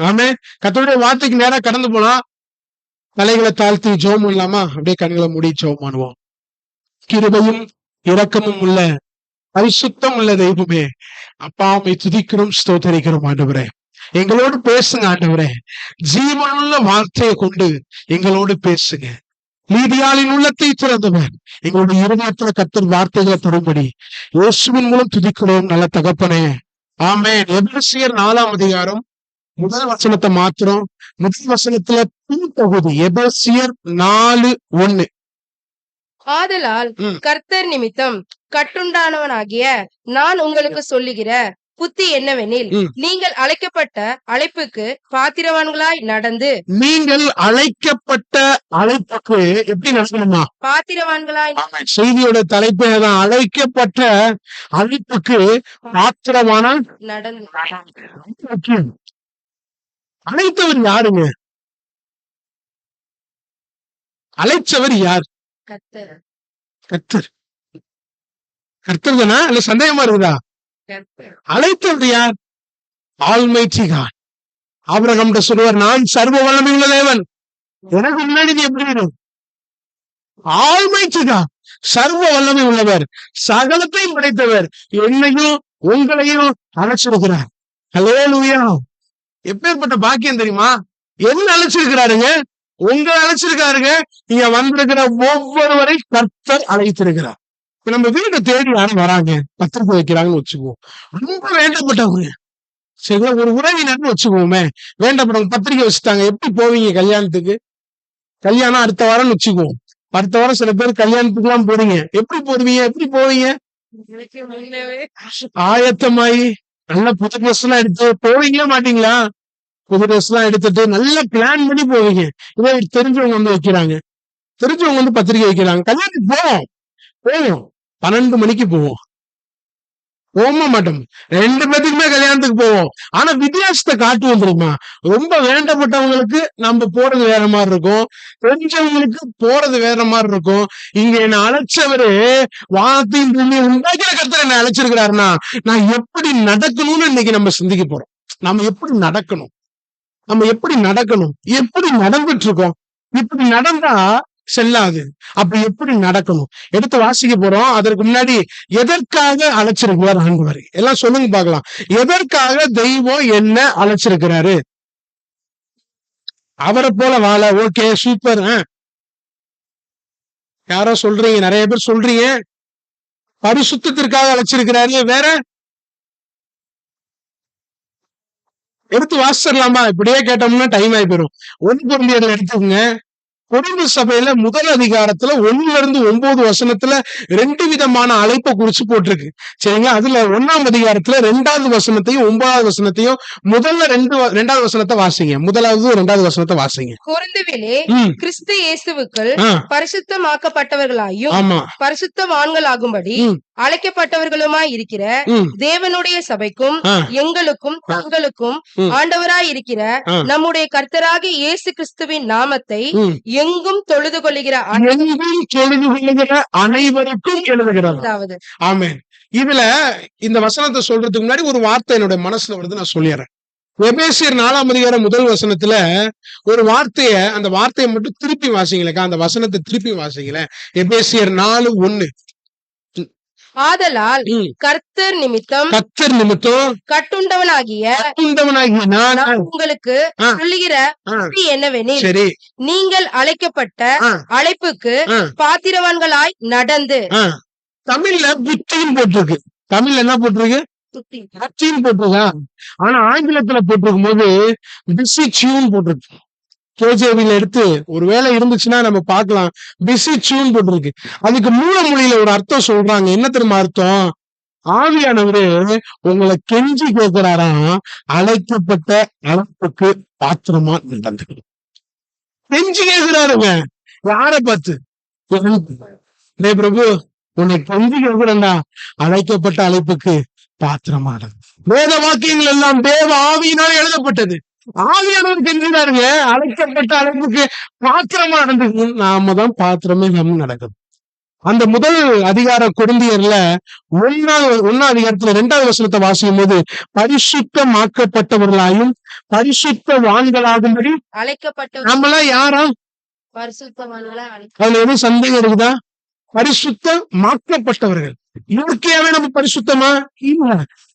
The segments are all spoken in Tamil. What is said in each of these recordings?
ஆமே. கர்த்தருடைய வார்த்தைக்கு நேரா கடந்து போலாம். தலைகளை தாழ்த்தி ஜெபம் இல்லாமா அப்படியே கண்களை மூடி ஜெபம் பண்ணுவோம். கிருபையும் இரக்கமும் உள்ள பரிசுத்தம் உள்ள தெய்வமே, அப்பா உம்மை துதிக்கிறோம், ஸ்தோத்தரிக்கிறோம் ஆண்டவரே. எங்களோடு பேசுங்க ஆண்டவரே. ஜீவனுள்ள வார்த்தையை கொண்டு எங்களோடு பேசுங்க. நீதியாளின் உள்ளத்தை திறந்தவர் எங்களுடைய இருதயத்துல கர்த்தர் வார்த்தைகளை தரும்படி இயேசுவின் மூலம் துதிக்கிறோம் நல்ல தகப்பனே. ஆமென். எபேசியர் 4ஆம் அதிகாரம் முதல் வசனத்தை மாத்திரம். முதல் வசனத்துல பின்பகுதி எபேசியர் 4:1. ஆதலால் கர்த்தர் நிமித்தம் கட்டுண்டானவனாகிய நான் உங்களுக்கு சொல்லுகிற புத்தி என்னவெனில், நீங்கள் அழைக்கப்பட்ட அழைப்புக்கு பாத்திரவான்களாய் நடந்து. நீங்கள் அழைக்கப்பட்ட அழைப்புக்கு எப்படி நடக்கணுமா? பாத்திரவான்களாய். செய்தியோட தலைப்பே தான், அழைக்கப்பட்ட அழைப்புக்கு பாத்திரமான நடந்து. அழைத்தவர் யாருங்க? அழைச்சவர் யார்? கர்த்தர். கர்த்தர். கர்த்தர் தானா? இல்ல சந்தேகமா இருக்குதா? அழைத்தவர் யார்? Almighty God. ஆபிரகாம் சொல்லுவார், நான் சர்வ வல்லமை உள்ள தேவன், எனக்கு முன்னாடி நீ எப்படி இரு? ஆல்மைட்டி காட், சர்வ வல்லமை உள்ளவர், சகலத்தையும் படைத்தவர், என்னையும் உங்களையும் அழைச்சிருக்கிறார். ஹல்லேலூயா. எப்பேற்பட்ட பாக்கியம் தெரியுமா? என்ன அழைச்சிருக்கிறாருங்க? உங்களை அழைச்சிருக்காருங்க. இங்க வந்திருக்கிற ஒவ்வொருவரை கர்த்தர் அழைத்திருக்கிறார். இப்ப நம்ம வீட்டை தேடி யாரும் வராங்க, பத்திரிக்கை வைக்கிறாங்கன்னு வச்சுக்குவோம். ரொம்ப வேண்டப்பட்டவங்க, சரி ஒரு உறவினர்னு வச்சுக்குவோமே, வேண்டப்பட்டவங்க பத்திரிக்கை வச்சுட்டாங்க. எப்படி போவீங்க கல்யாணத்துக்கு? கல்யாணம் அடுத்த வாரம்னு வச்சுக்குவோம். அடுத்த வாரம் சில பேர் கல்யாணத்துக்கு எல்லாம் போறீங்க. எப்படி போடுவீங்க? எப்படி போவீங்க? ஆயத்தமாயி நல்ல புது ட்ரெஸ் எல்லாம் எடுத்து போவீங்களா மாட்டீங்களா? புது ட்ரெஸ் எல்லாம் எடுத்துட்டு நல்ல பிளான் பண்ணி போவீங்க. இதே தெரிஞ்சவங்க வந்து வைக்கிறாங்க, தெரிஞ்சவங்க வந்து பத்திரிக்கை வைக்கிறாங்க. கல்யாணத்துக்கு போவோம், 12 மணிக்கு போவோம், போக மாட்டோம். 2 பேத்துக்குமே கல்யாணத்துக்கு போவோம். ஆனா வித்தியாசத்தை காட்டுவோம் தெரியுமா? ரொம்ப வேண்டப்பட்டவங்களுக்கு நம்ம போறது வேற மாதிரி இருக்கும், தெரிஞ்சவங்களுக்கு போறது வேற மாதிரி இருக்கும். இங்க என்ன அழைச்சவரு வானத்தையும் பூமி உண்டாக்கிற கர்த்தர் என்ன அழைச்சிருக்கிறாருன்னா, நான் எப்படி நடக்கணும்னு இன்னைக்கு நம்ம சிந்திக்க போறோம். நம்ம எப்படி நடக்கணும், நம்ம எப்படி நடக்கணும், எப்படி நடந்துட்டு இருக்கோம். இப்படி நடந்தா செல்லாது. அப்படி எப்படி நடக்கணும் எடுத்து வாசிக்க போறோம். அதற்கு முன்னாடி எதற்காக அழைச்சிருக்கிறார் ஆண்டவர்? எல்லாம் சொல்லுங்க பார்க்கலாம். எதற்காக தெய்வம் என்ன அழைச்சிருக்கிறாரு? அவரை போல வாழ. Okay, super. யாரோ சொல்றீங்க, நிறைய பேர் சொல்றீங்க. பரிசுத்தத்திற்காக அழைச்சிருக்கிறாரு. வேற எடுத்து வாசிச்சிடலாமா? இப்படியே கேட்டோம்னா டைம் ஆகி போயிடும். 1 கொரிந்தியர்ல எடுத்துக்கோங்க. கொரிந்து சபையில முதல் அதிகாரத்துல 1-9 வசனத்துல 2 விதமான அழைப்பை குறிச்சு போட்டிருக்கு. சரிங்களா? அதுல 1ஆம் அதிகாரத்துல 2வது வசனத்தையும் 9வது வசனத்தையும், முதல்ல 2வது வசனத்தை வாசிங்க. 1வது 2வது வசனத்தை வாசிங்க. கொரிந்துவிலே கிறிஸ்து இயேசுவுக்குள் பரிசுத்தமாக்கப்பட்டவர்களாயும் பரிசுத்தவான்களாகும்படி அழைக்கப்பட்டவர்களுமாய் இருக்கிற தேவனுடைய சபைக்கும் எங்களுக்கும் தங்களுக்கும் ஆண்டவராய் இருக்கிற நம்முடைய கர்த்தராகிய இயேசு கிறிஸ்துவின் நாமத்தை எங்கும் தொழுது கொள்ளுகிற அனைவருக்கும் எழுதுகிறார். ஆமென். இதுல இந்த வசனத்தை சொல்றதுக்கு முன்னாடி ஒரு வார்த்தை என்னோட மனசுல வருது, நான் சொல்லிடுறேன். எபேசியர் 4ஆம் அதிகாரம் முதல் வசனத்துல ஒரு வார்த்தைய, அந்த வார்த்தையை மட்டும் திருப்பி வாசிங்களேக்கா. அந்த வசனத்தை திருப்பி வாசிங்களேன். எபேசியர் 4:1. ஆதலால் கர்த்தர் நிமித்தம் கட்டுண்டவனாகிய நான் உங்களுக்கு சொல்லுகிற என்னவெனில், நீங்கள் அழைக்கப்பட்ட அழைப்புக்கு பாத்திரவான்களாய் நடந்து. தமிழ்ல புத்தின்னு போட்டிருக்கு. தமிழ்ல என்ன போட்டிருக்கு? புத்தின்னு போட்டிருக்கா. ஆனா ஆங்கிலத்துல போட்டிருக்கும் போது பிசிச்சியூன்னு போட்டிருக்கு. கேஜேவில எடுத்து ஒரு வேலை இருந்துச்சுன்னா நம்ம பார்க்கலாம். பிசிச்சியூன்னு போட்டிருக்கு. அதுக்கு மூல மொழியில ஒரு அர்த்தம் சொல்றாங்க. என்ன தெரியுமா அர்த்தம்? ஆவியானவரு உங்களை கெஞ்சி கேட்கிறாராம், அழைக்கப்பட்ட அழைப்புக்கு பாத்திரமா நடந்து. கெஞ்சி கேட்கிறாருங்க. யார பார்த்து? பிரபு உன்னை கெஞ்சி கேட்கிறேன்டா, அழைக்கப்பட்ட அழைப்புக்கு பாத்திரமா நடந்து. வேத வாக்கியங்கள் எல்லாம் தேவ ஆவியினால் எழுதப்பட்டது. ஆவியானவர் கெஞ்சினாருங்க, அழைக்கப்பட்ட அழைப்புக்கு பாத்திரமா நடந்து. நாம தான் பாத்திரமே நம்ம நடக்குது. அந்த முதல் அதிகார கொரிந்தியர்ல ஒன்னாம் அதிகாரத்துல 2வது வசனத்தை வாசிக்கும் போது பரிசுத்தமாக்கப்பட்டவர்களாயும் பரிசுத்தவான்களாகும்படி அழைக்கப்பட்ட நம்மளாம் யாரா? அதுல எதுவும் சந்தேகம் இருக்குதா? பரிசுத்தமாக்கப்பட்டவர்கள். இயற்கையாவே நம்ம பரிசுத்தமா இல்ல.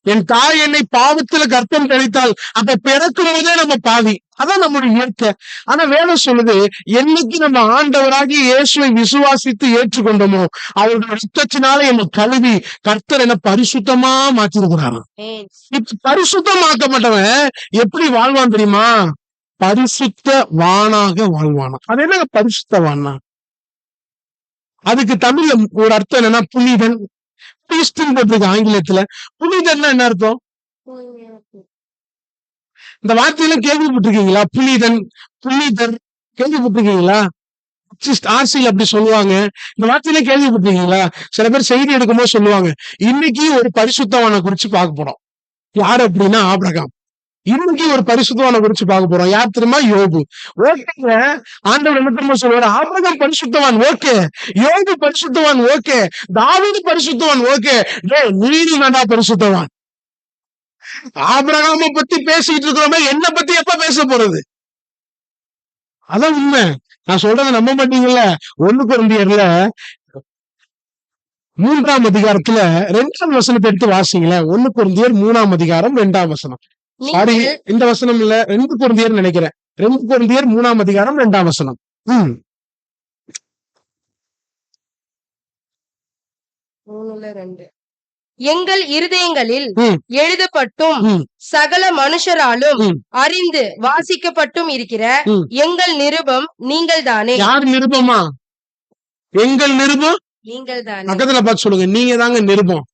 என் தாய் என்னை பாவத்துல கர்ப்பம் கழித்தால் அப்ப பிறக்கும் போதே நம்ம பாவி, அதான் நம்முடைய இயற்கை. ஆனா வேதம் சொல்லுது, என்னைக்கு நம்ம ஆண்டவராகி இயேசுவை விசுவாசித்து ஏற்றுக்கொண்டோமோ அவருடைய ரத்தத்தினால என்னை கழுவி கர்த்தர் என்ன பரிசுத்தமா மாற்றிருக்கிறாங்க. இப்ப பரிசுத்தமாக்கப்பட்டவன் எப்படி வாழ்வான் தெரியுமா? பரிசுத்த வானாக வாழ்வானா. அது என்ன பரிசுத்தவானா? அதுக்கு தமிழ்ல ஒரு அர்த்தம் என்னன்னா புனிதன். போட்டிருக்கு ஆங்கிலத்துல. புனிதன்னா என்ன அர்த்தம்? இந்த வார்த்தையெல்லாம் கேள்விப்பட்டிருக்கீங்களா? புனிதன், புனிதர் கேள்விப்பட்டிருக்கீங்களா? ஆர்சியில் அப்படி சொல்லுவாங்க. இந்த வார்த்தையெல்லாம் கேள்விப்பட்டிருக்கீங்களா? சில பேர் செய்தி எடுக்கும்போது சொல்லுவாங்க, இன்னைக்கு ஒரு பரிசுத்தவானை குறிச்சு பார்க்க போறோம். யார் அப்படின்னா ஆபிரகாம். இன்னைக்கு ஒரு பரிசுத்தவானை குறிச்சு பார்க்க போறோம். யார் தெரியுமா? யோபு. ஓகேங்க, ஆண்டவர் என்ன தெரியுமா சொல்லுவாரு? ஆபிரகாம் பரிசுத்தவான் ஓகே, யோபு பரிசுத்தவான் ஓகே, தாவீது பரிசுத்தவான் ஓகே, நீதி வேண்டா பரிசுத்தவான். ஆபிரகாமை பத்தி பேசிட்டு இருக்கிறோமே, என்ன பத்தி எப்ப பேச போறது? அதான் உண்மை. நான் சொல்றதை நம்ப மாட்டீங்கல்ல. 1 கொரிந்தியர்ல 3ஆம் அதிகாரத்துல 2ஆம் வசனத்தை எடுத்து வாசிங்களேன். 1 கொரிந்தியர் 3ஆம் அதிகாரம் 2ஆம் வசனம். சாரி, இந்த வசனம் இல்ல, 2 கொரிந்தியர் நினைக்கிறேன். 2 கொரிந்தியர் 3ஆம் அதிகாரம் 2ஆம் வசனம். எங்கள் இருதயங்களில் எழுதப்பட்டும் சகல மனுஷராலும் அறிந்து வாசிக்கப்பட்டும் இருக்கிற எங்கள் நிருபம் நீங்கள் தானே. யார் நிருபமா? எங்கள் நிருபம் நீங்கள் தானே. பக்கத்துல பார்த்து சொல்லுங்க, நீங்க தாங்க நிருபம்.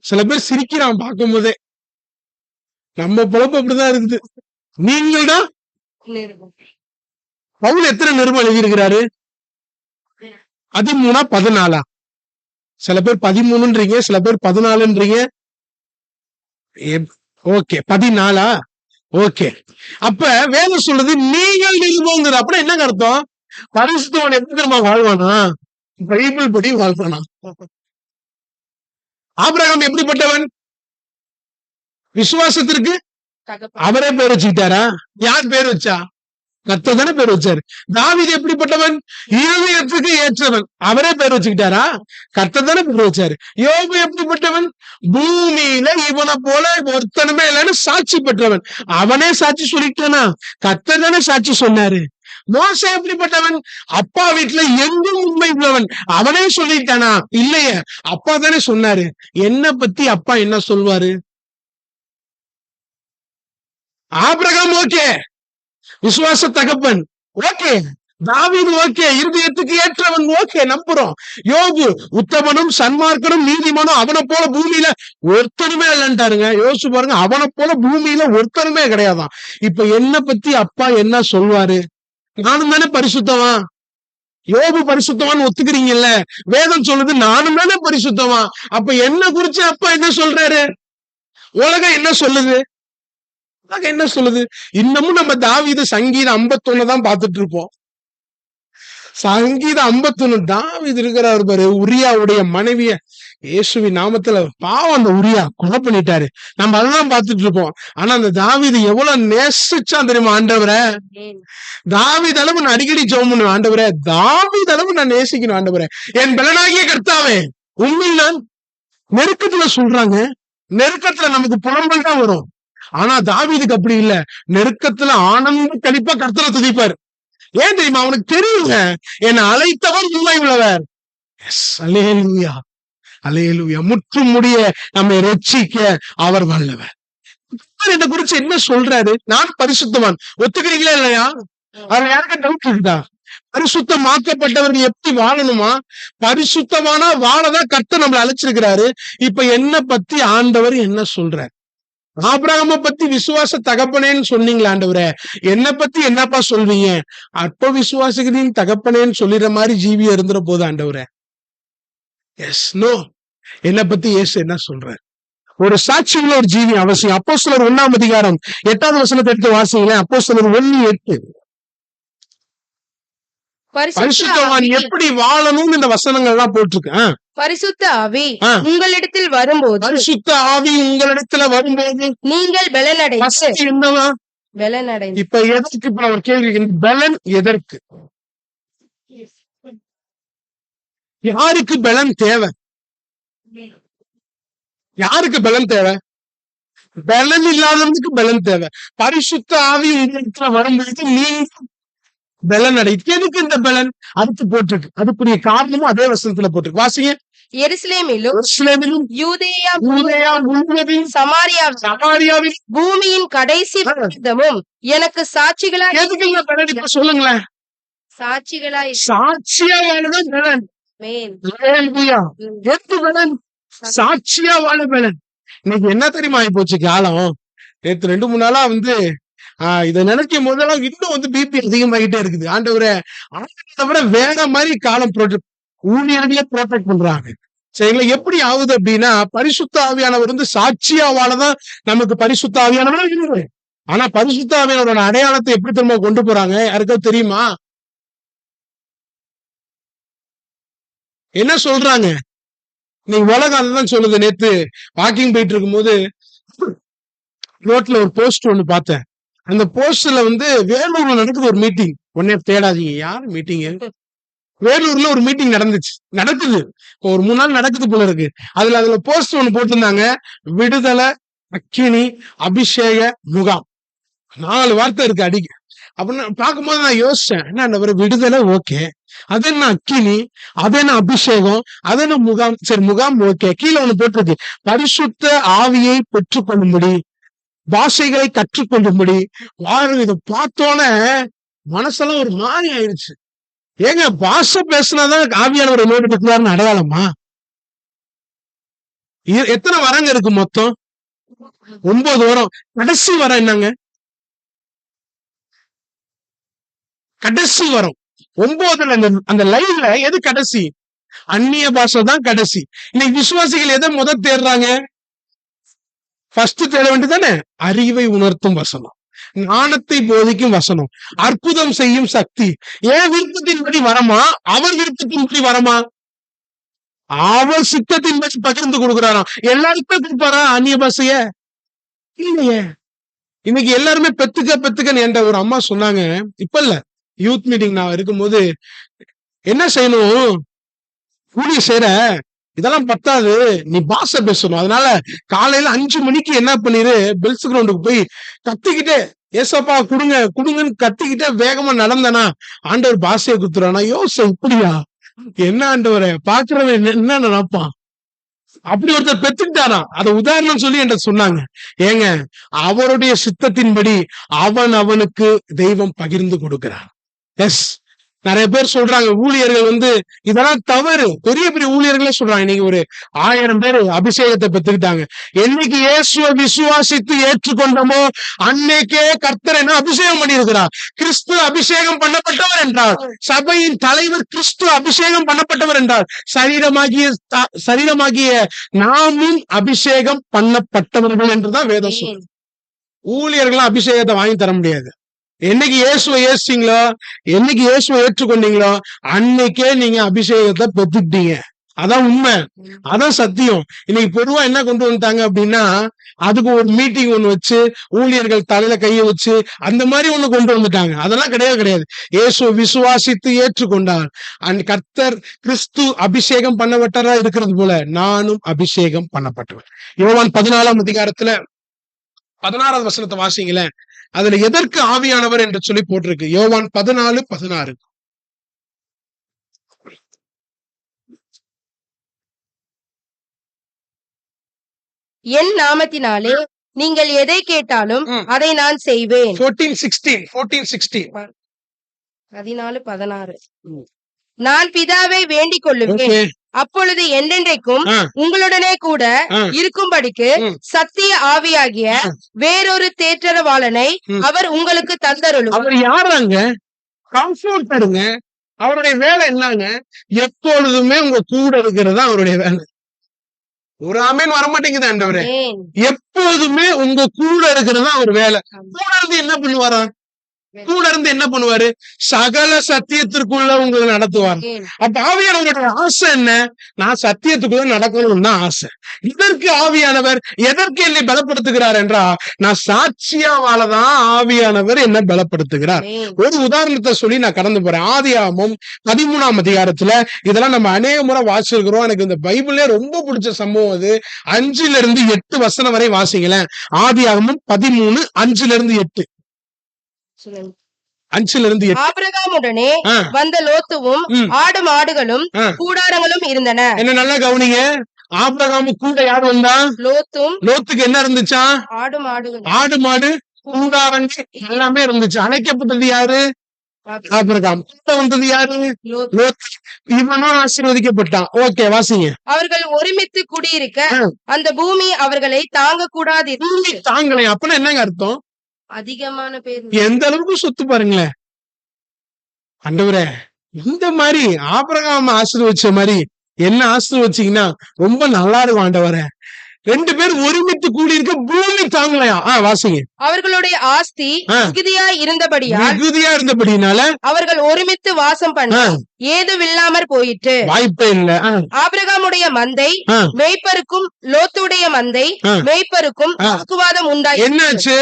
சில பேர் சிரிக்கிறான் பார்க்கும் போதே. நம்ம பொழப்பு அப்படிதான் இருக்குது. நீங்கள் தான் பவுல் எத்தனை நிருபம் எழுதியிருக்கிறாரு? 13 14. சில பேர் 13ன்றீங்க, சில பேர் 14ன்றீங்க. ஓகே, 14. ஓகே, அப்ப வேதம் சொல்றது நீங்கள் நிருபங்கிற. அப்படின்னா என்ன அர்த்தம்? பரிசுத்தவன் எப்படி தெரியுமா வாழ்வானா? பைபிள் படி வாழ்வானா? ஆபிரகாம் எப்படிப்பட்டவன்? விசுவாசத்திற்கு அவரே பேர் வச்சுக்கிட்டாரா? யார் பேர் வச்சா? கர்த்தர் தானே பேர் வச்சாரு. தாவீது எப்படிப்பட்டவன்? இருதயத்துக்கு ஏற்றவன். அவரே பேர் வச்சுக்கிட்டாரா? கர்த்தர் தானே பேர் வச்சாரு. யோபு எப்படிப்பட்டவன்? பூமியில இவனை போல ஒருத்தனுமே இல்லைன்னு சாட்சி பெற்றவன். அவனே சாட்சி சொல்லிட்டானா? கர்த்தர் தானே சாட்சி சொன்னாரு. மோசே எப்படிப்பட்டவன்? அப்பா வீட்டுல எங்கும் உண்மை உள்ளவன். அவனே சொல்லிட்டானா? இல்லையே, அப்பா தானே சொன்னாரு. என்ன பத்தி அப்பா என்ன சொல்வாரு? ஆபிரகாம் ஓகே, விசுவாச தகப்பன் ஓகே, தாவீது ஓகே, இருதயத்துக்கு ஏற்றவன் ஓகே, நம்புறோம். யோபு உத்தமனும் சன்மார்க்கனும் நீதிமானும் அவனை போல பூமியில ஒருத்தருமே இல்லைன்ட்டாருங்க. யோசிச்சு பாருங்க, அவனை போல பூமியில ஒருத்தருமே கிடையாதான். இப்ப என்ன பத்தி அப்பா என்ன சொல்வாரு? நானும் தானே பரிசுத்தவான். யோபு பரிசுத்தவான் ஒத்துக்கிறீங்கல்ல? வேதம் சொல்லுது நானும் தானே பரிசுத்தவான். அப்ப என்ன குறிச்சு அப்பா என்ன சொல்றாரு? உலகம் என்ன சொல்லுது? என்ன சொல்லுது? இன்னமும் நம்ம தாவீது சங்கீதம் 51 தான் பார்த்துட்டு இருப்போம். சங்கீதம் 51 தாவீது இருக்கிறாரு பாரு, உரியாவுடைய மனைவிய இயேசுவின் நாமத்துல பாவம் அந்த உரியா கொலை பண்ணிட்டாரு. நம்ம அதெல்லாம் பார்த்துட்டு இருப்போம். ஆனா அந்த தாவீது எவ்வளவு நேசிச்சான் தெரியுமா ஆண்டவரை? தாவீது அளவு நான் அடிக்கடி ஜெபம் பண்ணுவேன், ஆண்டவரே தாவீது அளவு நான் நேசிக்கணும் ஆண்டவரே, என் பலனாகிய கர்த்தாவே உண்மையில் நான். நெருக்கத்துல சொல்றாங்க, நெருக்கத்துல நமக்கு புலம்பல் தான் வரும். ஆனா தாவீதுக்கு அப்படி இல்ல. நெருக்கத்துல ஆனந்த கழிப்பா கர்த்தரை துதிப்பார். ஏன் தெரியுமா? அவனுக்கு தெரியுங்க, என்னை அழைத்தவர் உண்மை உள்ளவர். அல்லேலூயா, அல்லேலூயா. முற்றும் முடிய நம்மை ரட்சிக்க அவர் வல்லவர். இதை குறிச்சு என்ன சொல்றாரு? நான் பரிசுத்தவான். ஒத்துக்கிறீங்களா இல்லையா? அதுல யாருக்கும் டவுட் இருக்குதா? பரிசுத்தமாக்கப்பட்டவர்கள் எப்படி வாழணுமா? பரிசுத்தமானா வாழதான் கர்த்தர் நம்மளை அழைச்சிருக்கிறாரு. இப்ப என்ன பத்தி ஆண்டவர் என்ன சொல்றார்? ஆபிரகாம பத்தி விசுவாச தகப்பனேன்னு சொன்னீங்களா ஆண்டவரே, என்ன பத்தி என்னப்பா சொல்வீங்க? அப்ப விசுவாசிகளின் தகப்பனேன்னு சொல்லிடுற மாதிரி ஜீவியம் இருந்துற போது ஆண்டவரே. எஸ் நோ, என்ன பத்தி ஏசு என்ன சொல்றாரு? ஒரு சாட்சியுள்ள ஒரு ஜீவி அவசியம். அப்போஸ்தலர் 1ஆம் அதிகாரம் 8வது வசனத்தை எடுத்து வாசிங்களேன். அப்போஸ்தலர் 1:8. பரிசுத்த பரிசுத்தவான் ஆவி எப்படி வாழணும்னு இந்த வசனங்கள் எல்லாம் போட்டிருக்கு. பரிசுத்த ஆவி ஆ. உங்களிடத்தில் வரும்போது பரிசுத்த ஆவி உங்களிடத்துல வரும்போது நீங்கள் first பலனடைந்து என்னவா? பலனடைந்து இப்ப எதற்கு இப்ப நான் ஒரு கேள்வி கேட்கிறேன். பலன் எதற்கு? யாருக்கு பலன் தேவை? யாருக்கு பலன் தேவை? பலன் இல்லாதவனுக்கு பலன் தேவை. பரிசுத்த ஆவி உங்களிடத்துல வரும்பொழுது நீங்க பலன் அடைத்து எதுக்கு இந்த பலன் அடுத்து போட்டிருக்கு. அதுக்குரிய காரணமும் அதே வசனத்துல போட்டிருக்கு. வாசிங்க. எருசலேமிலும் எருசலேமிலும் யூதேயா யூதேயா முழுவதும் சமாரியாவிலும் சமாரியாவில் பூமியின் கடைசி பர்யந்தமும் எனக்கு சாட்சிகளாய் எதுக்கு இந்த பலன் இப்ப சொல்லுங்களேன். சாட்சிகளாய் சாட்சியா வாழதான் பலன். மேல் ஹல்லேலூயா. எது பலன்? சாட்சியா வாழ பலன். இன்னைக்கு என்ன தெரியுமா ஆகி போச்சு காலம். நேத்து 2-3 நாளா இதை நினைக்கும் போதெல்லாம் இன்னும் பிபி அதிகமாகிட்டே இருக்குது. ஆண்டவரே, ஆண்டவரை விட வேற மாதிரி காலம் ஊழியர்களே ப்ரொடெக்ட் பண்றாங்க. சரிங்களா? எப்படி ஆகுது அப்படின்னா, பரிசுத்த ஆவியானவர் சாட்சியா வாழதான் நமக்கு பரிசுத்த ஆவியானவர் இருக்குது. ஆனா பரிசுத்த ஆவியானவரோட அடையாளத்தை எப்படி திரும்ப கொண்டு போறாங்க? யாருக்காவது தெரியுமா? என்ன சொல்றாங்க? நீங்க உலகம் அதுதான் சொல்லுது. நேத்து வாக்கிங் போயிட்டு இருக்கும்போது ரோட்ல ஒரு போஸ்ட் ஒண்ணு பார்த்தேன். அந்த போஸ்ட்ல வேலூர்ல நடக்குது ஒரு மீட்டிங். உடனே தேடாதீங்க யார் மீட்டிங். வேலூர்ல ஒரு மீட்டிங் நடக்குது. ஒரு 3 நாள் நடக்குது போல இருக்கு. அதுல போஸ்ட் ஒண்ணு போட்டிருந்தாங்க. விடுதலை, அக்கினி, அபிஷேக முகாம். 4 வார்த்தை இருக்கு அடிக்க. அப்படின்னு பார்க்கும்போது நான் யோசிச்சேன், என்ன விடுதலை ஓகே, அது என்ன அக்கினி, அது என்ன அபிஷேகம், அது என்ன முகாம். சரி, முகாம் ஓகே. கீழே ஒண்ணு போட்டிருக்கு, பரிசுத்த ஆவியை பெற்றுக்கொள்ளும்படி, பாஷைகளை கற்றுக்கொள்ளும்படி. இதை பார்த்தோன்னே மனசெல்லாம் ஒரு மாதிரி ஆயிடுச்சு. ஏங்க, பாஷை பேசினாதான் ஆவியானவர் என்னோட இருக்கிறாருன்னு அடையாளமா? எத்தனை வரங்க இருக்கு மொத்தம்? 9 வரம். கடைசி வரம் என்னங்க? கடைசி வரும் 9ல அந்த லைவ்ல எது கடைசி? அந்நிய பாஷை தான் கடைசி. இன்னைக்கு விசுவாசிகள் எதை முதல் தேடுறாங்க? ஃபர்ஸ்ட் தேட வேண்டியதானே? அறிவை உணர்த்தும் வசனம், ஞானத்தை போதிக்கும் வசனம், அற்புதம் செய்யும் சக்தி. ஏன் விருப்பத்தின்படி வரமா? அவர் விருப்பத்தின்படி வரமா? அவர் சித்தத்தின்படி பகிர்ந்து கொடுக்கிறாராம். எல்லாருக்கும் கொடுப்பாரா அந்நிய பாஷைய? இல்லையே. இன்னைக்கு எல்லாருமே பெத்துக்கன்னு என்ற ஒரு அம்மா சொன்னாங்க. இப்ப இல்ல, யூத் மீட்டிங் நான் இருக்கும்போது, என்ன செய்யணும், கூடிய செய்யற இதெல்லாம் பத்தாது, நீ பாஷை பேசணும். அதனால காலையில 5 மணிக்கு என்ன பண்ணிரு, பெல்ஸ் கிரவுண்டுக்கு போய் கத்திக்கிட்டே ஏசப்பா குடுங்கன்னு கத்திக்கிட்டே வேகமா நடந்தனா ஆண்டவர் பாஷையை குத்துறானா? யோசை, இப்படியா? என்ன ஆண்டவரை பாக்குறவன் என்ன நினைப்பான்? அப்படி ஒருத்தர் பெத்துக்கிட்டாராம். அதை உதாரணம் சொல்லி என்கிட்ட சொன்னாங்க. ஏங்க, அவருடைய சித்தத்தின்படி அவனுக்கு தெய்வம் பகிர்ந்து கொடுக்கிறார். எஸ், நிறைய பேர் சொல்றாங்க ஊழியர்கள் இதெல்லாம் தவறு. பெரிய பெரிய ஊழியர்களே சொல்றாங்க. இன்னைக்கு ஒரு 1000 பேர் அபிஷேகத்தை பெற்றுக்கிட்டாங்க. என்னைக்கு இயேசுவை விசுவாசித்து ஏற்றுக்கொண்டமோ அன்னைக்கே கர்த்தர் என்ன அபிஷேகம் பண்ணியிருக்கிறார். கிறிஸ்து அபிஷேகம் பண்ணப்பட்டவர் என்றார். சபையின் தலைவர் கிறிஸ்து அபிஷேகம் பண்ணப்பட்டவர் என்றார். சரீரமாகிய நாமும் அபிஷேகம் பண்ணப்பட்டவர்கள் என்றுதான் வேதம் சொல்லுது. ஊழியர்கள்லாம் அபிஷேகத்தை வாங்கி தர முடியாது. என்னைக்கு இயேசுவை ஏற்றீங்களோ, என்னைக்கு இயேசுவை ஏற்றுக்கொண்டீங்களோ அன்னைக்கே நீங்க அபிஷேகத்தை பெற்றுக்கிட்டீங்க. அதான் உண்மை, அதான் சத்தியம். இன்னைக்கு பொதுவா என்ன கொண்டு வந்துட்டாங்க அப்படின்னா, அதுக்கு ஒரு மீட்டிங் ஒண்ணு வச்சு ஊழியர்கள் தலையில கையை வச்சு அந்த மாதிரி ஒண்ணு கொண்டு வந்துட்டாங்க. அதெல்லாம் கிடையாது. இயேசுவை விசுவாசித்து ஏற்றுக்கொண்டார். கர்த்தர் கிறிஸ்து அபிஷேகம் பண்ணப்பட்டவரா இருக்கிறது போல நானும் அபிஷேகம் பண்ணப்பட்டவர். யோவான் 14ஆம் அதிகாரத்துல 16வது வசனத்தை வாசிங்களேன். அதுல எதற்கு ஆவியானவர் என்று சொல்லி போட்டிருக்கு. யோவான் 14:16. என் நாமத்தினாலே நீங்கள் எதை கேட்டாலும் அதை நான் செய்வேன். 14:16. 14:16. நான் பிதாவை வேண்டிக் கொள்ளுவேன், அப்பொழுது என்றென்றைக்கும் உங்களுடனே கூட இருக்கும்படிக்கு சத்திய ஆவியாகிய வேறொரு தேற்றரவாளனை அவர் உங்களுக்கு தந்தருளும். அவர் யாராங்க? கம்ஃபர்டருங்க. அவருடைய வேலை என்னங்க? எப்பொழுதுமே உங்க கூட இருக்கிறதா அவருடைய வேலை. ஒரு ஆமேன் வரமாட்டேங்குது ஆண்டவரே. எப்போதுமே உங்க கூட இருக்கிறதா அவர் வேலை. கூட இருந்து என்ன பண்ணுவாரா? கூட இருந்து என்ன பண்ணுவாரு? சகல சத்தியத்திற்குள்ள உங்களை நடத்துவார். அப்ப ஆவியானவருடைய ஆசை என்ன? நான் சத்தியத்துக்குள்ள நடக்கணும்னு தான் ஆசை. இதற்கு ஆவியானவர் எதற்கு என்னை பலப்படுத்துகிறார் என்றா, நான் சாட்சியா வாழதான் ஆவியானவர் என்ன பலப்படுத்துகிறார். ஒரு உதாரணத்தை சொல்லி நான் கடந்து போறேன். ஆதியாகமம் 13ஆம் அதிகாரத்துல இதெல்லாம் நம்ம அநேக முறை வாசிச்சிருக்கிறோம். எனக்கு இந்த பைபிளே ரொம்ப பிடிச்ச சம்பவம் அது. 5-8 வசனம் வரை வாசிங்களேன். ஆதியாகமம் 13, 5-8. 5-8. ஆபிரகாமுடனே வந்த லோத்துவும் ஆடு மாடுகளும் கூடாரங்களும் இருந்தன. என்ன நல்லா கவனிங்க. ஆபிரகாமு கூட யார் வந்தா? லோத்துக்கு என்ன இருந்துச்சா? ஆடு மாடு கூடாரங்கள் எல்லாமே இருந்துச்சு. அழைக்கப்பட்டது யாரு? ஆபிரகாம். கூட வந்தது யாரு? லோத். இவனும் ஆசீர்வதிக்கப்பட்டான். ஓகே, வாசிங்க. அவர்கள் ஒருமித்து குடியிருக்க அந்த பூமி அவர்களை தாங்க கூடாது. பூமி தாங்கலை அப்படின்னா என்னங்க அர்த்தம்? அதிகமான பேர். எந்த அளவுக்கு சொத்து பாருங்களேன். ஆண்டவரே, இந்த மாதிரி ஆபிரகாம் ஆசீர்வதிச்ச மாதிரி என்ன ஆசீர்வதிச்சீங்கன்னா ரொம்ப நல்லா இருக்கும் ஆண்டவரே. 2 பேர் ஒருமித்து கூடியிருக்க பூமி தாங்கலையா? வாசிங்க. அவர்களுடைய ஆஸ்தி மிகுதியா இருந்தபடினால அவர்கள் ஒருமித்து வாசம் பண்ண ஏதுமில்லாமற் போயிற்று. வாய்ப்பே இல்ல. ஆபிரகாமுடைய மந்தை மேய்ப்பருக்கும் லோத்துடைய மந்தை மேய்ப்பருக்கும் வாக்குவாதம் உண்டாயி. என்னாச்சு?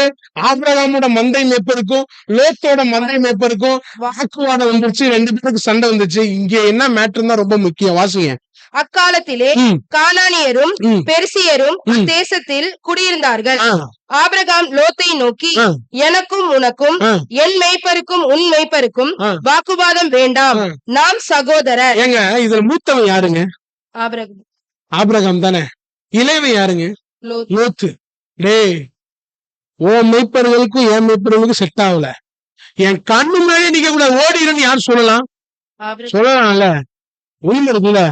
ஆபிரகாமோட மந்தை மேய்ப்பருக்கும் லோத்தோட மந்தை மேய்ப்பருக்கும் வாக்குவாதம் வந்துச்சு. 2 பேருக்கு சண்டை வந்துச்சு. இங்க என்ன மேட்டர் தான் ரொம்ப முக்கியம். வாசிங்க. அக்காலத்திலே கானானியரும் பெர்சியரும் தேசத்தில் குடியிருந்தார்கள். ஆபிரகாம் லோத்தை நோக்கி, எனக்கும் உனக்கும் என் மேய்ப்பருக்கும் உன் மேய்ப்பருக்கும் வாக்குவாதம் வேண்டாம், நாம் சகோதரர். ஏங்க இதுல மூத்தவன் யாருங்க? ஆபிரகாம் தானே. இளையவன் யாருங்க? லோத்து. டேய், ஓ மேய்ப்பர்களுக்கும் என் மேய்ப்பர்களுக்கும் செட் ஆகல. என் கண்ணு முன்னாடி நீங்க கூட ஓடிடுன்னு யார் சொல்லலாம்? சொல்லலாம்ல. உண்மை இருக்குல்ல.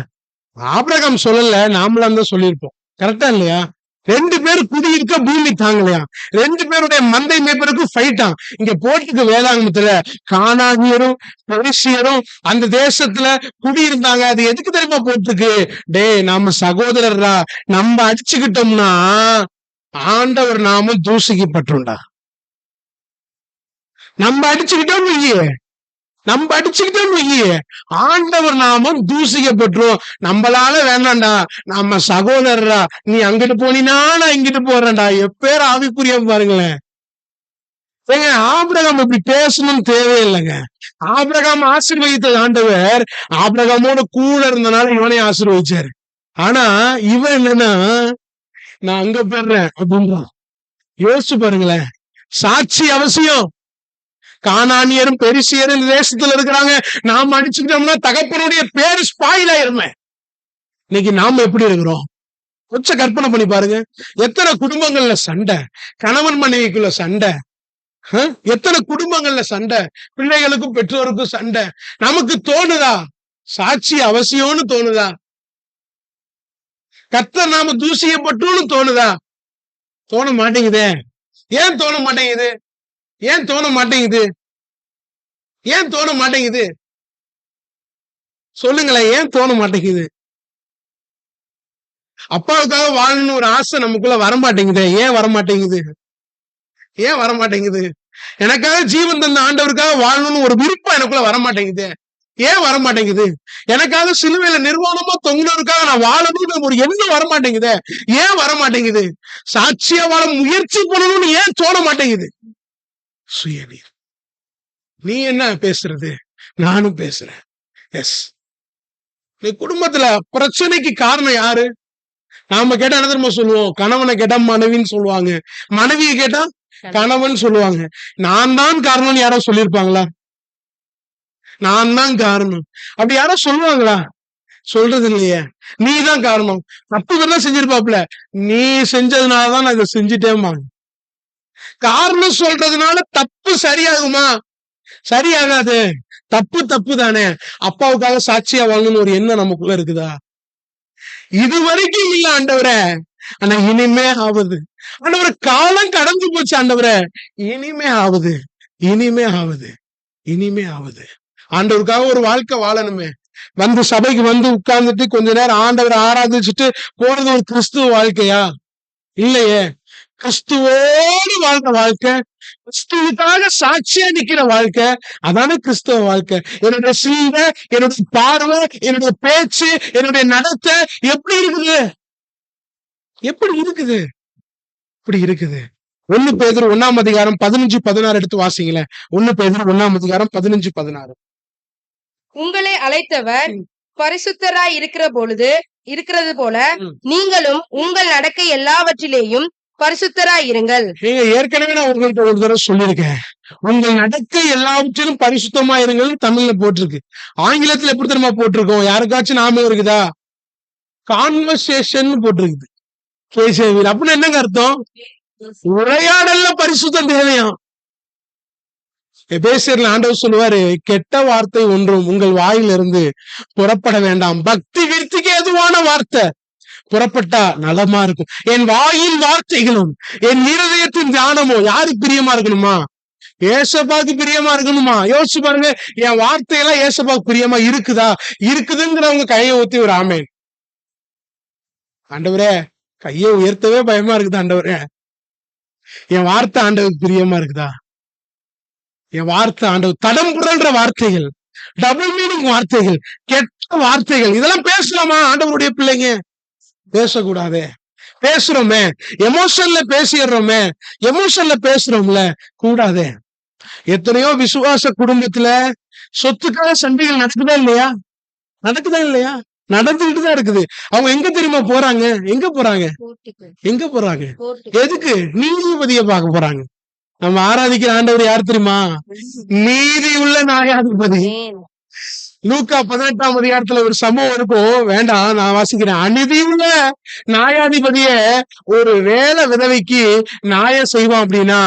ஆபிரகாம் சொல்லல, நாமளாம் தான் சொல்லியிருப்போம். கரெக்டா இல்லையா? 2 பேர் குடியிருக்க பூமி தாங்கலையா? 2 பேருடைய மந்தை மேய்ப்பருக்கு ஃபைட்டான். இங்க போட்டுக்கு வேளாங்கத்துல கானானியரும் பெரிசியரும் அந்த தேசத்துல குடியிருந்தாங்க. அது எதுக்கு தெரியுமா போட்டுக்கு? டேய், நாம சகோதரர்ரா, நம்ம அடிச்சுக்கிட்டோம்னா ஆண்டவர் நாம தூசிக்கப்பட்டுண்டா. நம்ம அடிச்சுக்கிட்டோம் ஆண்டவர் நாமம் தூசிக்கப்பட்டுரும். நம்மளால வேண்டாம்டா, நம்ம சகோதரரா, நீ அங்கிட்டு போனா நான் இங்கிட்டு போறேன்டா. எப்பேர் ஆவிக்குரிய பாருங்களேன். ஆபிரகாம் இப்படி பேசணும்னு தேவையில்லைங்க. ஆபிரகாம் ஆசீர்வதித்த ஆண்டவர் ஆபிரகாமோட கூட இருந்தனால இவனை ஆசீர்வதிச்சாரு. ஆனா இவன் என்னன்னா, நான் அங்க போடுறேன் அப்படின்றான். யோசிச்சு பாருங்களேன். சாட்சி அவசியம். கானானியரும் பெரிசியரும் தேசத்துல இருக்கிறாங்க. நாம அடிச்சுக்கிட்டோம்னா தகப்பனுடைய பேரு ஸ்பாயில் ஆயிருமே. இன்னைக்கு நாம எப்படி இருக்கிறோம்? கொஞ்சம் கற்பனை பண்ணி பாருங்க. எத்தனை குடும்பங்கள்ல சண்டை, கணவன் மனைவிக்குள்ள சண்டை, எத்தனை குடும்பங்கள்ல சண்டை, பிள்ளைகளுக்கும் பெற்றோருக்கும் சண்டை. நமக்கு தோணுதா சாட்சி அவசியம்னு தோணுதா? கர்த்தர் நாம தூசியப்பட்டுன்னு தோணுதா? தோண மாட்டேங்குதே. ஏன் தோண மாட்டேங்குது? சொல்லுங்களேன். ஏன் தோண மாட்டேங்குது? அப்பாவுக்காக வாழணும்னு ஒரு ஆசை நமக்குள்ள வரமாட்டேங்குது. ஏன் வரமாட்டேங்குது? எனக்காக ஜீவன் தந்த ஆண்டவருக்காக வாழணும்னு ஒரு விருப்பம் எனக்குள்ள வரமாட்டேங்குது. ஏன் வரமாட்டேங்குது? எனக்காக சிலுவையில நிர்வாணமா தொங்கினவருக்காக நான் வாழணும்னு ஒரு எண்ணம் வரமாட்டேங்குது. ஏன் வரமாட்டேங்குது? சாட்சியா வாழ முயற்சி பண்ணணும்னு ஏன் தோண மாட்டேங்குது? சுயநீர். நீ என்ன பேசுறது, நானும் பேசுறேன். எஸ், நீ குடும்பத்துல பிரச்சனைக்கு காரணம் யாரு? நாம கேட்டா என்ன தெரியுமா சொல்லுவோம்? கணவனை கேட்டா மனைவின்னு சொல்லுவாங்க, மனைவியை கேட்டா கணவன் சொல்லுவாங்க. நான் தான் காரணம்னு யாரோ சொல்லியிருப்பாங்களா? நான் தான் காரணம் அப்படி யாரோ சொல்லுவாங்களா? சொல்றது இல்லையே. நீ தான் காரணம். தப்பு தான் செஞ்சிருப்பாப்ல, நீ செஞ்சதுனாலதான் நான் இதை செஞ்சுட்டேம்பாங்க. காரணம் சொல்றதுனால தப்பு சரியாகுமா? சரியாகாது. தப்பு தானே. அப்பாவுக்காக சாட்சியா வாங்கணும்னு ஒரு எண்ணம் நமக்குள்ள இருக்குதா? இதுவரைக்கும் இல்ல ஆண்டவரே, ஆனா இனிமே ஆகுது. ஆண்டவரே, காலம் கடந்து போச்சு ஆண்டவரே, இனிமே ஆகுது. ஆண்டவருக்காக ஒரு வாழ்க்கை வாழணுமே. வந்து சபைக்கு வந்து உட்கார்ந்துட்டு கொஞ்ச நேரம் ஆண்டவரை ஆராதிச்சுட்டு போறது ஒரு கிறிஸ்துவ வாழ்க்கையா? இல்லையே. கிறிஸ்துவோடு வாழ்ற வாழ்க்கை, கிறிஸ்துவுக்காக சாட்சியா நிக்கிற வாழ்க்கை, அதானே கிறிஸ்துவ வாழ்க்கை. என்னுடைய சிந்தை, என்னுடைய பார்வை, என்னுடைய பேச்சு, என்னுடைய நடத்தை எப்படி இருக்குது? எப்படி இருக்குது? இப்படி இருக்குது. 1 பேதுரு 1ஆம் அதிகாரம் 15-16 எடுத்து வாசிங்களேன். 1 பேதுரு 1ஆம் அதிகாரம் 15-16. உங்களை அழைத்தவர் பரிசுத்தராய் இருக்கிறது போல ம். நீங்களும் உங்கள் நடக்கை எல்லாவற்றிலேயும் பரிசுத்தராய் இருங்கள். நீங்க ஏற்கனவே நான் உங்கள்கிட்ட ஒரு தடவை சொல்லியிருக்கேன். உங்கள் நடக்கை எல்லாவற்றிலும் பரிசுத்தமா இருங்கள் தமிழ்ல போட்டிருக்கு. ஆங்கிலத்துல எப்படி தெரியுமா போட்டிருக்கோம்? யாருக்காச்சும் நாம இருக்குதா? கான்வர்சேஷன் போட்டிருக்குது. கேசவியில் அப்படின்னு என்னங்க அர்த்தம்? உரையாடல்ல பரிசுத்தம் தேவையாம். எபேசியர்ல ஆண்டவர் சொல்லுவாரு, கெட்ட வார்த்தை ஒன்றும் உங்கள் வாயிலிருந்து புறப்பட வேண்டாம். பக்தி விருத்திக்கு ஏதுவான வார்த்தை புறப்பட்டா நலமா இருக்கும். என் வாயில் வார்த்தைகளும் என் இருதயத்தின் தியானமோ யாருக்கு பிரியமா இருக்கணுமா? ஏசப்பாக்கு பிரியமா இருக்கணுமா? யோசிச்சு பாருங்க. என் வார்த்தையெல்லாம் ஏசப்பாக்கு பிரியமா இருக்குதா? இருக்குதுங்கிறவங்க கையை ஊத்தி ஒரு ஆமேன். ஆண்டவரே, கையை உயர்த்தவே பயமா இருக்குது ஆண்டவரே. என் வார்த்தை ஆண்டவருக்கு பிரியமா இருக்குதா? என் வார்த்தை ஆண்டவர் தடம் புரள்ற வார்த்தைகள், டபுள் மீனிங் வார்த்தைகள், கெட்ட வார்த்தைகள், இதெல்லாம் பேசலாமா ஆண்டவருடைய பிள்ளைங்க? பேசக்கூடாதே. பேசுறோமே, எமோஷன்ல பேசுறோம்ல, கூடாதே. எத்தனையோ விசுவாச குடும்பத்துல சொத்துக்காக சண்டைகள் நடக்குதா இல்லையா? நடந்துகிட்டு தான் இருக்குது. அவங்க எங்க தெரியுமா போறாங்க? எங்க போறாங்க? எதுக்கு? நீதிபதியை பார்க்க போறாங்க. நம்ம ஆராதிக்கிற ஆண்டவர் யார் தெரியுமா? நீதி உள்ள நியாயாதிபதி. லூக்கா 18ஆம் அதிகாரத்துல ஒரு சம்பவம் இருக்கும், வேண்டாம் நான் வாசிக்கிறேன். அநீதியுள்ள நியாயாதிபதிய ஒரு வேலை விதவைக்கு நியாயம் செய்வோம் அப்படின்னா,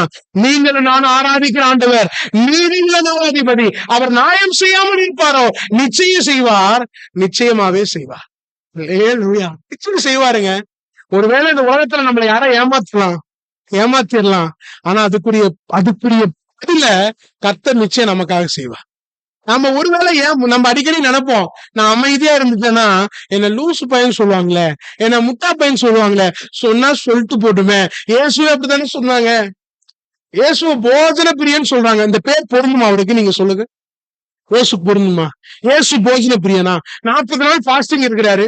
நீங்களும் நானும் ஆராதிக்கிற ஆண்டவர் நீதியுள்ள நியாயாதிபதி. அவர் நியாயம் செய்யாமல் இருப்பாரோ? நிச்சயம் செய்வார், நிச்சயமாவே செய்வார். அல்லேலூயா. நிச்சயம் செய்வாருங்க. ஒருவேளை இந்த உலகத்துல நம்மளை யாரை ஏமாத்திடலாம், ஆனா அதுக்குரிய பதில கர்த்தர் நிச்சயம் நமக்காக செய்வார். நம்ம ஒருவேளை நம்ம அடிக்கடி நினைப்போம், நான் அமைதியா இருந்துட்டேன்னா என்ன லூசு பையன் சொல்லுவாங்களே, என்ன முட்டா பையன் சொல்லுவாங்களே, சொன்னா சொல்லிட்டு போட்டுமே. இயேசுவே அப்படித்தானே சொன்னாங்க. இயேசுவ போஜன பிரியன்னு சொல்றாங்க. இந்த பேர் பொருந்துமா அவருக்கு? நீங்க சொல்லுங்க. இயேசு பொருந்துமா? இயேசு போஜன பிரியனா? 40 நாள் ஃபாஸ்டிங் இருக்கிறாரு.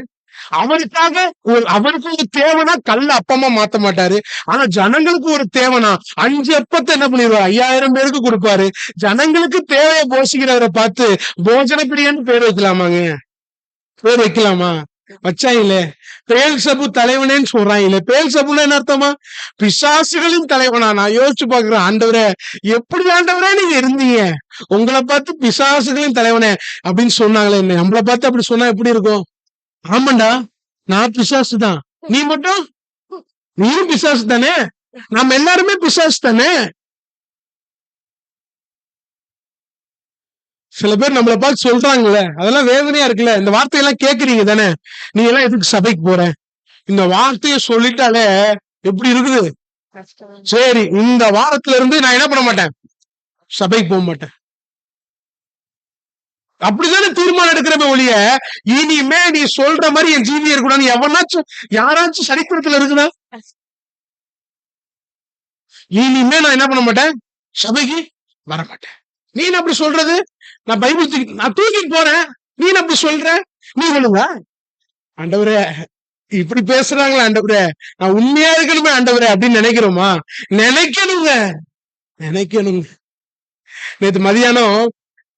அவருக்கு ஒரு தேவைனா கல்ல அப்பமா மாத்த மாட்டாரு. ஆனா ஜனங்களுக்கு ஒரு தேவைனா 5 அப்பத்தை என்ன பண்ணிடுவாரு? 5000 பேருக்கு கொடுப்பாரு. ஜனங்களுக்கு தேவையை போஷிக்கிறவரை பார்த்து போஜன பிரியன்னு பேர் வைக்கலாமா? வச்சாங்களே. பேல்சபு தலைவனேன்னு சொல்றாங்களே. பேல்சபுன்னு என்ன அர்த்தமா? பிசாசுகளின் தலைவனா? நான் யோசிச்சு பாக்குறேன், ஆண்டவரே எப்படி ஆண்டவரே நீங்க இருந்தீங்க? உங்களை பார்த்து பிசாசுகளின் தலைவனே அப்படின்னு சொன்னாங்களே. நம்மளை பார்த்து அப்படி சொன்னா எப்படி இருக்கும்? ஆமாண்டா, நான் பிசாசு தான். நீயும் பிசாசு தானே? நம்ம எல்லாருமே பிசாசு தானே? சில பேர் நம்மளை பார்த்து சொல்றாங்கல்ல, அதெல்லாம் வேதனையா இருக்குல்ல. இந்த வார்த்தையெல்லாம் கேக்குறீங்க தானே? நீ எல்லாம் எதுக்கு சபைக்கு போற? இந்த வார்த்தைய சொல்லிட்டாலே எப்படி இருக்குது? சரி, இந்த வாரத்துல இருந்து நான் என்ன பண்ண மாட்டேன்? சபைக்கு போக மாட்டேன். அப்படித்தானே தீர்மானம் எடுக்கிறப்ப ஒழிய, இனிமே நீ சொல்ற மாதிரி என் ஜீவி இருக்கக்கூடாது யாராச்சும் சரித்திரத்துல இருக்குதா? இனிமே நான் என்ன பண்ண மாட்டேன்? சபைக்கு வர மாட்டேன். நீ அப்படி சொல்றது? நான் பைபிள் நான் தூக்கிட்டு போறேன், நீ அப்படி சொல்ற? நீ சொல்லுங்க, ஆண்டவரே இப்படி பேசுறாங்களா ஆண்டவரே, நான் உண்மையா இருக்கணுமே ஆண்டவரே அப்படின்னு நினைக்கணுங்க. நேத்து மதியானம்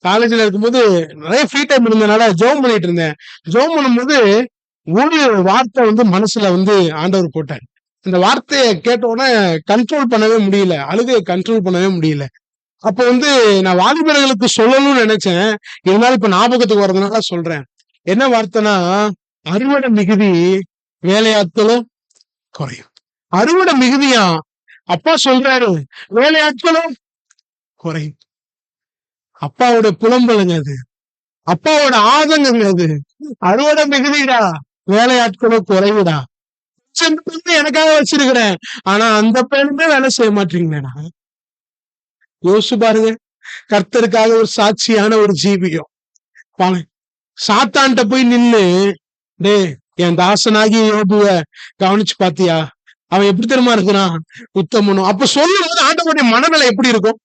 காலேஜ்ல இருக்கும்போது நிறைய ஃப்ரீ டைம் இருந்தனால ஜெபம் பண்ணிட்டு இருந்தேன். ஜெபம் பண்ணும்போது ஒரு வார்த்தை மனசுல ஆண்டவர் போட்டார். இந்த வார்த்தையை கேட்ட உடனே கண்ட்ரோல் பண்ணவே முடியல, அழுகையை கண்ட்ரோல் பண்ணவே முடியல. அப்ப நான் வாலிபர்களுக்கு சொல்லணும்னு நினைச்சேன், இருந்தாலும் இப்ப ஞாபகத்துக்கு வர்றதுனால சொல்றேன். என்ன வார்த்தைனா, அறுவடை மிகுதி வேலையாட்களும் குறையும். அறுவடை மிகுதியா அப்பா சொல்றாரு, வேலையாட்களும் குறையும். அப்பாவோட புலம்பலுங்க அது, அப்பாவோட ஆதங்கங்க அது. அறுவடை மிகுதிடா, வேலையாட்களும் குறைவுடா. எனக்காக வச்சிருக்கிறேன், ஆனா அந்த பெண்ணுமே வேலை செய்ய மாட்டீங்களா? யோசிச்சு பாருங்க. கர்த்தருக்காக ஒரு சாட்சியான ஒரு ஜீவியம். சாத்தான்ட்ட போய் நின்னு, டே என் தாசனாகி யோபுவ கவனிச்சு பாத்தியா? அவன் எப்படி தெரியுமா இருக்கிறான்? உத்தமனும். அப்ப சொல்லும் போது ஆண்டவருடைய மனநிலை எப்படி இருக்கும்?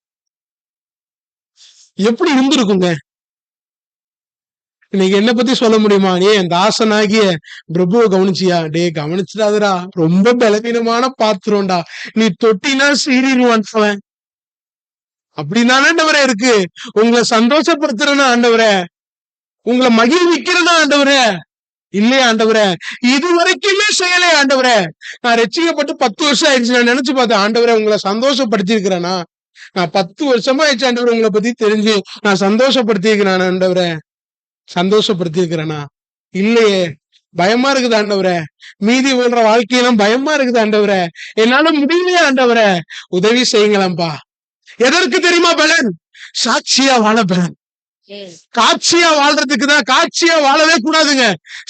எப்படி இருந்திருக்குங்க? இன்னைக்கு என்ன பத்தி சொல்ல முடியுமா? நீ என் தாசனாகிய பிரபுவை கவனிச்சியா? டே கவனிச்சிடாதடா, ரொம்ப பலவீனமான பாத்திரம்டா, நீ தொட்டினா சீறிடுவான் அவன். அப்படின்னானே ஆண்டவரே இருக்கு. உங்களை சந்தோஷப்படுத்துறேன்னா ஆண்டவரே, உங்களை மகிழ்விக்கிறேன்னா ஆண்டவரே, இல்லையா ஆண்டவரே? இது வரைக்குமே செய்யலையே ஆண்டவரே. நான் ரட்சிக்கப்பட்டு 10 வருஷம் ஆயிடுச்சு. நான் நினைச்சு பார்த்தேன், ஆண்டவரே உங்களை சந்தோஷப்படுத்தி இருக்கிறேனா? நான் 10 வருஷமா ஆயிடுச்சு ஆண்டவரே உங்களை பத்தி தெரிஞ்சு. நான் சந்தோஷப்படுத்தி இருக்கிறேன் ஆண்டவரே, சந்தோஷப்படுத்தி இருக்கிறேனா? இல்லையே. பயமா இருக்குது ஆண்டவரே. மீதி வாழ்ற வாழ்க்கையெல்லாம் பயமா இருக்குது ஆண்டவரே. என்னால முடியலையே ஆண்டவரே, உதவி செய்யுங்களாம்பா. எதற்கு தெரியுமா பலன்? சாட்சியா வாழ பலன். காட்சியா வாழ்றதுக்குதான். காட்சியா வாழவே கூடாதுங்க,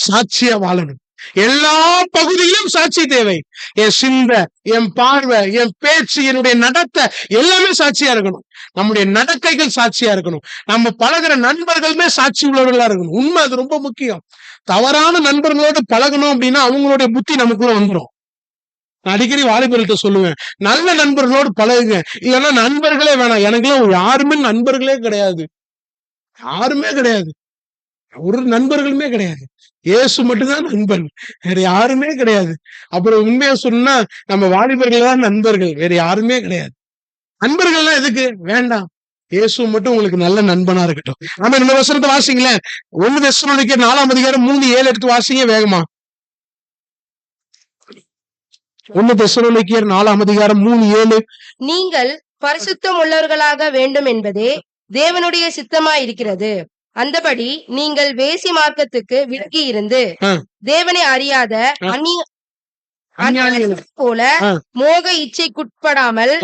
சாட்சியா வாழணும். எல்லா பகுதியிலும் சாட்சி தேவை. என் சிந்தை, என் பார்வை, என் பேச்சு, என்னுடைய நடத்தை எல்லாமே சாட்சியா இருக்கணும். நம்முடைய நடக்கைகள் சாட்சியா இருக்கணும். நம்ம பழகுற நண்பர்களுமே சாட்சி உள்ளவர்களா இருக்கணும். உண்மை, அது ரொம்ப முக்கியம். தவறான நண்பர்களோடு பழகணும் அப்படின்னா அவங்களுடைய புத்தி நமக்குள்ள வந்துடும். நான் அடிக்கடி வாலிபர்கள்ட்ட சொல்லுவேன், நல்ல நண்பர்களோடு பழகுங்க. இல்லைன்னா நண்பர்களே வேணாம். எனக்குலாம் யாருமே நண்பர்களே கிடையாது. யாருமே கிடையாது. ஒரு நண்பர்களுமே கிடையாது. இயேசு மட்டும்தான் நண்பன், வேற யாருமே கிடையாது. அப்புறம் உண்மையா சொன்னா நம்ம வாலிபர்கள் தான் நண்பர்கள், வேற யாருமே கிடையாது. நண்பர்கள்லாம் எதுக்கு? வேண்டாம். இயேசு மட்டும் உங்களுக்கு நல்ல நண்பனா இருக்கட்டும். ஆமா, இந்த வசனத்தை வாசிங்களேன். 1 தெசலோனிக்கேயர் 4ஆம் அதிகாரம் 3:7 எடுத்து வாசிங்க வேகமா. 1 தெசலோனிக்கேயர் 4ஆம் அதிகாரம் 3:7. நீங்கள் பரிசுத்தம் உள்ளவர்களாக வேண்டும் என்பதே தேவனுடைய சித்தமாய் இருக்கிறது. அந்தபடி நீங்கள் வேசி மார்க்கத்துக்கு விலகி இருந்து தேவனை அறியாத அந்நிய போல மோக இச்சைக்குட்படாமல்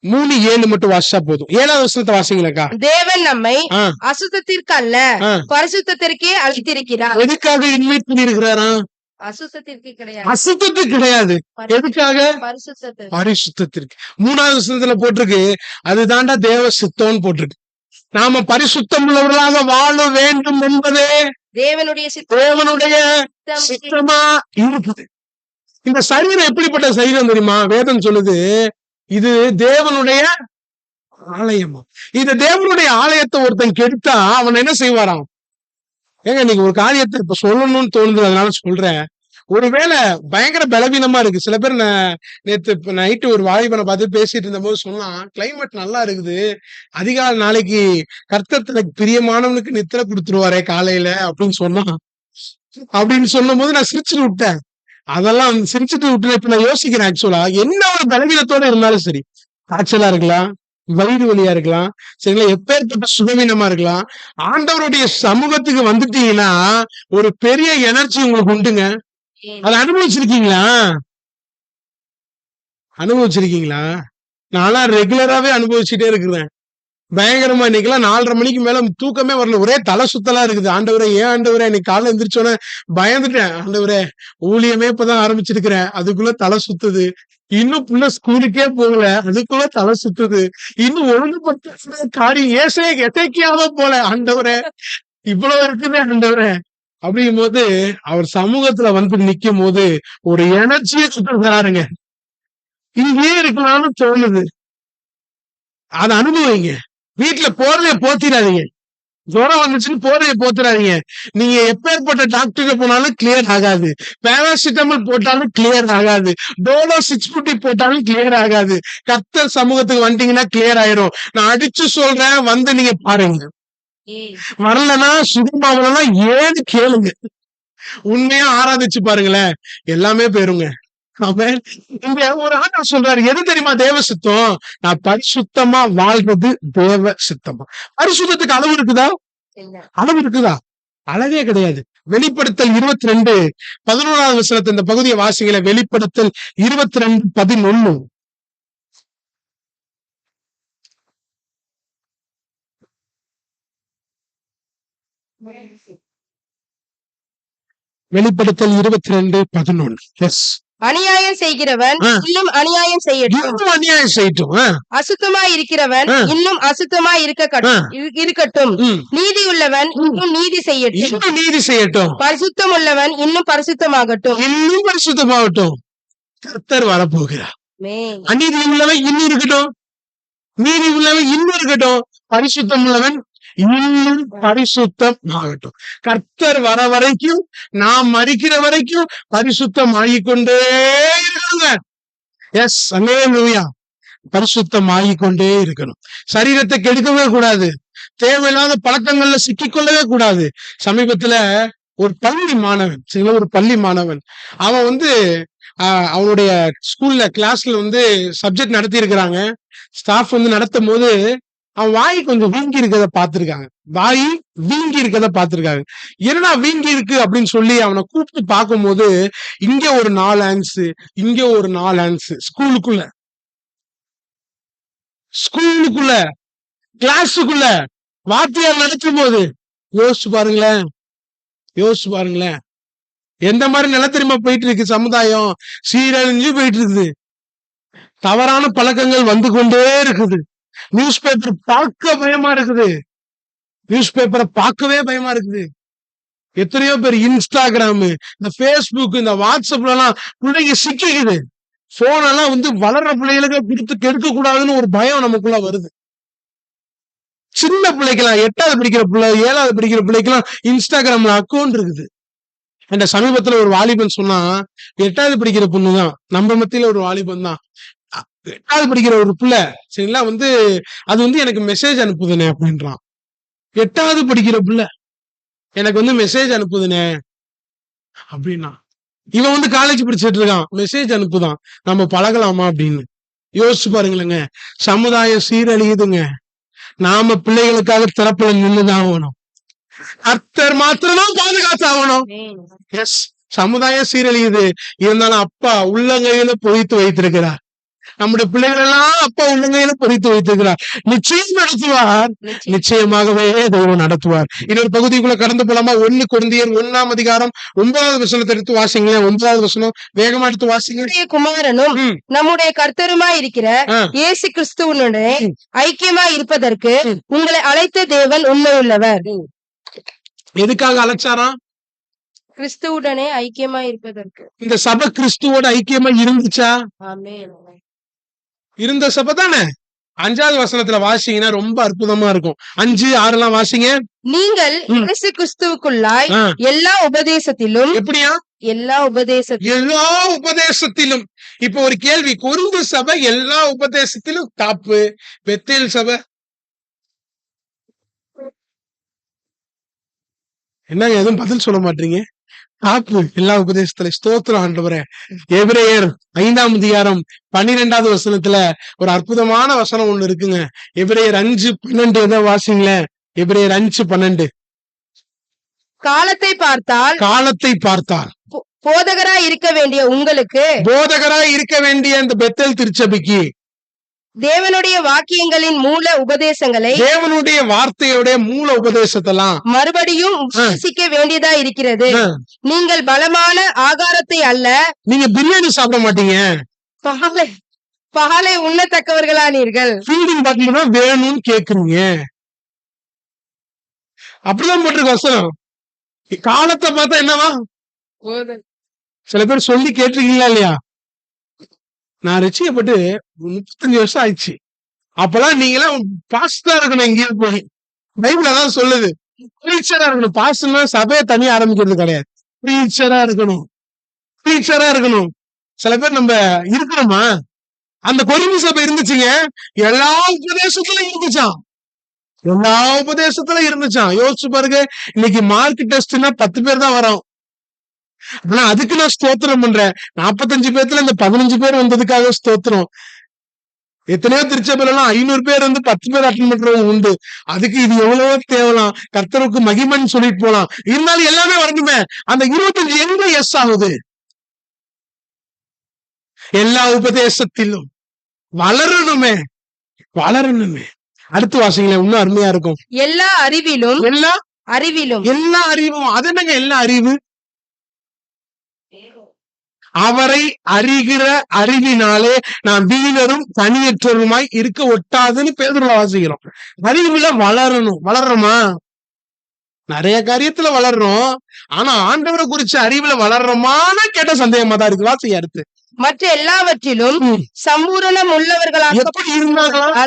3:7 மட்டும் வாசிச்சா போதும். 7ஆவது வசனத்தை வாசிங்களேக்கா. தேவன் நம்மை அசுத்தத்திற்கு அல்ல பரிசுத்தத்திற்கே அழைத்திருக்கிறார். எதுக்காக இன்வைட் பண்ணிருக்கிறாரா? அசுத்தத்திற்கு கிடையாது. அசுத்தத்துக்கு கிடையாது. எதுக்காக? பரிசுத்தத்திற்கு. 3ஆவது வசனத்துல போட்டிருக்கு, அதுதான்டா தேவ சித்தம்னு போட்டிருக்கு. நாம பரிசுத்தம் உள்ளவர்களாக வாழ வேண்டும் என்பதே தேவனுடைய சித்தமா இருக்குது. இந்த சரீரம் எப்படிப்பட்ட சரீரம் தெரியுமா? வேதம் சொல்லுது, இது தேவனுடைய ஆலயமா. இந்த தேவனுடைய ஆலயத்தை ஒருத்தன் கெடுத்தா அவன் என்ன செய்வாராம்? ஏங்க, நீங்க ஒரு காரியத்தை இப்ப சொல்லணும்னு தோணுது, அதனால சொல்றேன். ஒருவேளை பயங்கர பலவீனமா இருக்கு. சில பேர் நேத்து நைட்டு ஒரு வாலிபனை பார்த்து பேசிட்டு இருந்த போது சொன்னா, கிளைமேட் நல்லா இருக்குது, அதிகாலை நாளைக்கு கர்த்தர் தனக்கு பிரியமானவனுக்கு நித்திரை கொடுத்துருவாரே காலையில அப்படின்னு சொன்னான். அப்படின்னு சொல்லும் போது நான் சிரிச்சுட்டு விட்டேன். அதெல்லாம் சிரிச்சுட்டு விட்டு இப்ப நான் யோசிக்கிறேன், ஆக்சுவலா என்ன ஒரு பலவீனத்தோட இருந்தாலும் சரி, காய்ச்சலா இருக்கலாம், வயிறு வலியா இருக்கலாம், சரிங்களா, எப்பேற்பட்ட சுகவீனமா இருக்கலாம், ஆண்டவருடைய சமூகத்துக்கு வந்துட்டீங்கன்னா ஒரு பெரிய எனர்ஜி உங்களுக்கு உண்டுங்க. அதை அனுபவிச்சிருக்கீங்களா? நான்லாம் ரெகுலராவே அனுபவிச்சுட்டே இருக்கிறேன். பயங்கரமா இன்னைக்கெல்லாம் 4:30 மணிக்கு மேல தூக்கமே வரல, ஒரே தலை சுத்தலா இருக்குது. ஆண்டவரே, ஏன் ஆண்டவரே, இன்னைக்கு காலைல எந்திரிச்சோன்னே பயந்துட்டேன். ஆண்டவரே, ஊழியமே இப்பதான் ஆரம்பிச்சிருக்கிறேன், அதுக்குள்ள தலை சுத்துது. இன்னும் புள்ள ஸ்கூலுக்கே போகல, அதுக்குள்ள தலை சுத்துது. இன்னும் ஒழுங்குபட்ட காரியம் எசைக்கியாவ போல. ஆண்டவரே, இவ்வளவு இருக்குது ஆண்டவரே. அப்படிங்கும் போது அவர் சமூகத்துல வந்து நிக்கும் போது ஒரு எனர்ஜியை சுத்துறாருங்க. இங்கேயே இருக்கலாம்னு தோணுது. அதை அனுபவிங்க. வீட்டுல போறதைய போத்திடாதீங்க. ஜுரம் வந்துச்சுன்னு போதைய போத்துறாதீங்க. நீங்க எப்பேற்பட்ட டாக்டருக்கு போனாலும் கிளியர் ஆகாது. பேராசிட்டமல் போட்டாலும் கிளியர் ஆகாது. டோலோ 650 போட்டாலும் கிளியர் ஆகாது. கர்த்தர் சமூகத்துக்கு வந்துட்டீங்கன்னா கிளியர் ஆயிரும். நான் அடிச்சு சொல்றேன், வந்து நீங்க பாருங்க. வரலன்னா சுகமாவலன்னா ஏன்னு கேளுங்க. உண்மையா ஆராதிச்சு பாருங்களேன், எல்லாமே போயிருங்க. இங்க ஒரு ஆண்டவர் சொல்றாரு, எது தெரியுமா தேவ சித்தம்? நான் பரிசுத்தமா வாழ்றது தேவ சித்தமா. பரிசுத்தத்துக்கு அளவு இருக்குதா? அளவே கிடையாது. வெளிப்படுத்தல் 22:11 வசனத்தை இந்த பகுதியை வாசிங்கள. வெளிப்படுத்தல் 22:11. வெளிப்படுத்தல் 22:11. எஸ், அநியாயம் செய்கிறவன் ஆ. இன்னும் அநியாயம் செய்யட்டும், இன்னும் அநியாயம் செய்யட்டும். அசுத்தமாய் இருக்கிறவன் ஆ. இன்னும் அசுத்தமாய் இருக்கட்டும், ம். நீதியுள்ளவன் இன்னும் நீதி செய்யட்டும், இன்னும் நீதி செய்யட்டும், பரிசுத்தம் உள்ளவன் இன்னும் பரிசுத்தமாகட்டும். இன்னும் பரிசுத்தமாகட்டும். கர்த்தர் வரப்போகிறார். ஆமென். அநீதி உள்ளவன் இன்னும் இருக்கட்டும், நீதி உள்ளவன் இன்னும் இருக்கட்டும், பரிசுத்தம் உள்ளவன் இன்னும் பரிசுத்தம் ஆகட்டும். கர்த்தர் வர வரைக்கும், நாம் மரிக்கிற வரைக்கும் பரிசுத்தம் ஆகிக்கொண்டே இருக்கணுங்க. எஸ், அல்லேலூயா. பரிசுத்தம் ஆகிக்கொண்டே இருக்கணும். சரீரத்தை கெடுக்கவே கூடாது. தேவையில்லாத பழக்கங்கள்ல சிக்கிக்கொள்ளவே கூடாது. சமீபத்துல ஒரு பள்ளி மாணவன், சரிங்களா, ஒரு பள்ளி மாணவன், அவன் வந்து அவனுடைய ஸ்கூல்ல கிளாஸ்ல வந்து சப்ஜெக்ட் நடத்தி இருக்கிறாங்க. ஸ்டாஃப் வந்து நடத்தும் போது அவன் வாய் கொஞ்சம் வீங்கி இருக்கிறத பார்த்திருக்காங்க. வாய் வீங்கி இருக்கிறத பார்த்திருக்காங்க. என்னடா வீங்கி இருக்கு அப்படின்னு சொல்லி அவனை கூப்பிட்டு பார்க்கும்போது, இங்க ஒரு 4 ஆன்ஸ், இங்க ஒரு 4 ஆன்ஸ். ஸ்கூலுக்குள்ள கிளாஸுக்குள்ள வாத்தியார் நடத்தும் போது யோசிச்சு பாருங்களேன். எந்த மாதிரி நிலை தெரியுமா போயிட்டு இருக்கு சமுதாயம்? சீரழிஞ்சு போயிட்டு இருக்குது. தவறான பழக்கங்கள் வந்து கொண்டே இருக்குது. நியூஸ் பேப்பரை பார்க்கவே பயமா இருக்குது. எத்தனையோ பேர் இன்ஸ்டாகிராம், இந்த பேஸ்புக், இந்த வாட்ஸ்அப்ல எல்லாம் பிள்ளைங்க சிக்கிக்குது. போன் எல்லாம் வந்து வளர்ற பிள்ளைகளுக்கு கொடுத்து கெடுக்க கூடாதுன்னு ஒரு பயம் நமக்குள்ள வருது. சின்ன பிள்ளைக்கெல்லாம் 8வது படிக்கிற பிள்ளை, 7வது படிக்கிற பிள்ளைக்கெல்லாம் இன்ஸ்டாகிராம்ல அக்கௌண்ட் இருக்குது. இந்த சமீபத்துல ஒரு வாலிபன் சொன்னா, 8வது படிக்கிற பொண்ணுதான், நம்ம மத்தியில ஒரு வாலிபன் தான், 8வது படிக்கிற ஒரு பிள்ளை, சரிங்களா, வந்து அது வந்து எனக்கு மெசேஜ் அனுப்புதுனே அப்படின்றான். 8வது படிக்கிற பிள்ளை எனக்கு வந்து மெசேஜ் அனுப்புதுனே அப்படின்னா, இவன் வந்து காலேஜ் படிச்சுட்டு இருக்கான், மெசேஜ் அனுப்புதான், நம்ம பழகலாமா அப்படின்னு. யோசிச்சு பாருங்களேங்க. சமுதாயம் சீரழியுதுங்க. நாம பிள்ளைகளுக்காக திறப்புல நின்னுதான் ஆகணும். கர்த்தர் மாத்திரம் பாதுகாத்தாகணும். எஸ், சமுதாயம் சீரழியுது, இருந்தாலும் அப்பா உள்ளங்கையில பொறித்து வைத்திருக்கிறார். நம்முடைய பிள்ளைகள் எல்லாம் அப்பா உள்ளங்கையில பொறித்து வைத்திருக்கிறார். நிச்சயம் நடத்துவார், நிச்சயமாகவே தெய்வம் நடத்துவார். இன்னொரு பகுதிக்குள்ள கடந்து போலாமா? 1 கொரிந்தியர் 1ஆம் அதிகாரம் 9வது வசனத்தை எடுத்து வாசிங்க. 9வது வசனம் வேகமா எடுத்து வாசிங்க. குமாரனும் நம்முடைய கர்த்தருமாய் இருக்கிற இயேசு கிறிஸ்துவனுடைய ஐக்கியமாய் இருப்பதற்கு உங்களை அழைத்த தேவன் உண்மையுள்ளவர். எதுக்காக அழைச்சாராம்? கிறிஸ்துவுடனே ஐக்கியமாய் இருப்பதற்கு. இந்த சபை கிறிஸ்துவோட ஐக்கியமா இருந்துச்சா? ஆமென். இருந்த சபை தானே. 5வது வசனத்துல வாசிங்கன்னா ரொம்ப அற்புதமா இருக்கும். 5, 6 வாசிங்க. நீங்கள் இயேசு கிறிஸ்துவுக்குள்ளாய் எல்லா உபதேசத்திலும். எப்படியா? எல்லா உபதேசத்திலும். இப்ப ஒரு கேள்வி, கொரிந்து சபை எல்லா உபதேசத்திலும் தாப்பு, பெத்தேல் சபை என்னங்க எதுவும் பதில் சொல்ல மாட்டீங்க? தாப்பு எல்லா உபதேசத்துல. ஸ்தோத்திரம் ஆண்டவரே. எபிரேயர் 5ஆம் அதிகாரம் 12வது வசனத்துல ஒரு அற்புதமான வசனம் ஒண்ணு இருக்குங்க. எபிரேயர் 5:12 வாசிங்களேன். எபிரேயர் 5:12. காலத்தை பார்த்தால் போதகராய் இருக்க வேண்டிய அந்த பெத்தேல் திருச்சபைக்கு தேவனுடைய வாக்கியங்களின் மூல உபதேசங்களை, தேவனுடைய வார்த்தையுடைய மூல உபதேசத்தெல்லாம் மறுபடியும் உபதேசிக்க வேண்டியதா இருக்கிறது. நீங்கள் பலமான ஆகாரத்தை அல்ல, நீங்க பிரியாணி சாப்பிட மாட்டீங்க, பகலை உண்ணத்தக்கவர்களானீர்கள். ஃபீடிங் பாட்டில் தான் வேணும்னு கேக்குறீங்க. அப்படிதான் போட்டிருக்கு வசனம். காலத்தை பார்த்தா என்னவா? சில பேர் சொல்லி கேட்டிருக்கீங்களா இல்லையா? நான் ரட்சிக்கப்பட்டு 35 வருஷம் ஆயிடுச்சு. அப்பெல்லாம் நீங்களாம் பாஸ்டரா இருக்கணும். எங்கேயும் போய் பைபிள் அதான் சொல்லுது, பிரீச்சரா இருக்கணும். பாஸ்டர்னா சபையை தனியா ஆரம்பிக்கிறது கிடையாது. பிரீச்சரா இருக்கணும். சில பேர் நம்ம இருக்கிறோமா? அந்த கொரிந்து சபை இருந்துச்சுங்க, எல்லா உபதேசத்திலும் இருந்துச்சான். யோசிச்சு பாருங்க. இன்னைக்கு மார்க் டெஸ்ட்னா 10 பேர் தான் வரோம். ஆனா அதுக்கு நான் ஸ்தோத்திரம் பண்றேன். 45 பேர்த்துல இந்த 15 பேர் வந்ததுக்காக ஸ்தோத்திரம். எத்தனையோ திருச்சபையில எல்லாம் 500 பேர் வந்து 10 பேர் அட்டன் பண்றவங்க உண்டு. அதுக்கு இது எவ்வளவோ தேவலாம், கர்த்தருக்கு மகிமைன்னு சொல்லிட்டு போலாம். இருந்தாலும் எல்லாமே வரணுமே. அந்த 25 எங்க எஸ் ஆகுது? எல்லா உபதேசத்திலும் வளரணுமே. அடுத்து வாசிங்களேன், இன்னும் அருமையா இருக்கும். எல்லா அறிவும். அது என்னங்க எல்லா அறிவு? அவரை அறிகிற அறிவினாலே நாம் வீணரும் தனியற்றவருமாய் இருக்க ஒட்டாதுன்னு பேதுருல வாசிக்கிறோம். அறிவுல வளரணும். வளர்றோமா? நிறைய காரியத்துல வளர்றோம். ஆனா ஆண்டவரை குறிச்ச அறிவுல வளர்றோமான்னு கேட்ட சந்தேகமா தான் இருக்கு. வாசிங்க அடுத்து. மற்ற எல்லாவற்றிலும் ம். சம்பூரணம் உள்ளவர்களாக எப்படி இருந்தாங்களா?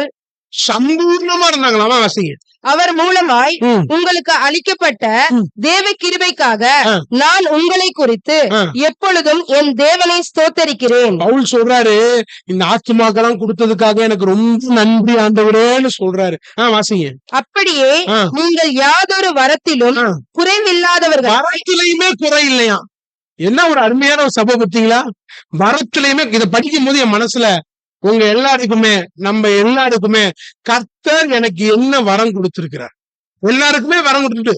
சம்பூர்ணமா இருந்தாங்களாமா? வாசிங்க. அவர் மூலமாய் ம். உங்களுக்கு அளிக்கப்பட்ட ம். தேவ கிருபைக்காக ஆ. நான் உங்களை குறித்து ஆ. எப்பொழுதும் என் தேவனை ஸ்தோத்தரிக்கிறேன். பவுல் சொல்றாரு, இந்த ஆத்துமாக்கெல்லாம் கொடுத்ததுக்காக எனக்கு ரொம்ப நன்றி ஆண்டவரேன்னு சொல்றாரு. வாசிங்க. அப்படியே ஆ. நீங்கள் யாதொரு வரத்திலும் ஆ. குறைவில்லாதவர்கள் வரத்திலையுமே குறை இல்லையா? என்ன ஒரு அருமையான ஒரு சபை பத்தீங்களா? வரத்திலையுமே இதை படிக்கும் போது என் மனசுல உங்க எல்லாருக்குமே நம்ம எல்லாருக்குமே கர்த்தர் எனக்கு என்ன வரம் கொடுத்திருக்கிறார். எல்லாருக்குமே வரம் கொடுத்துட்டு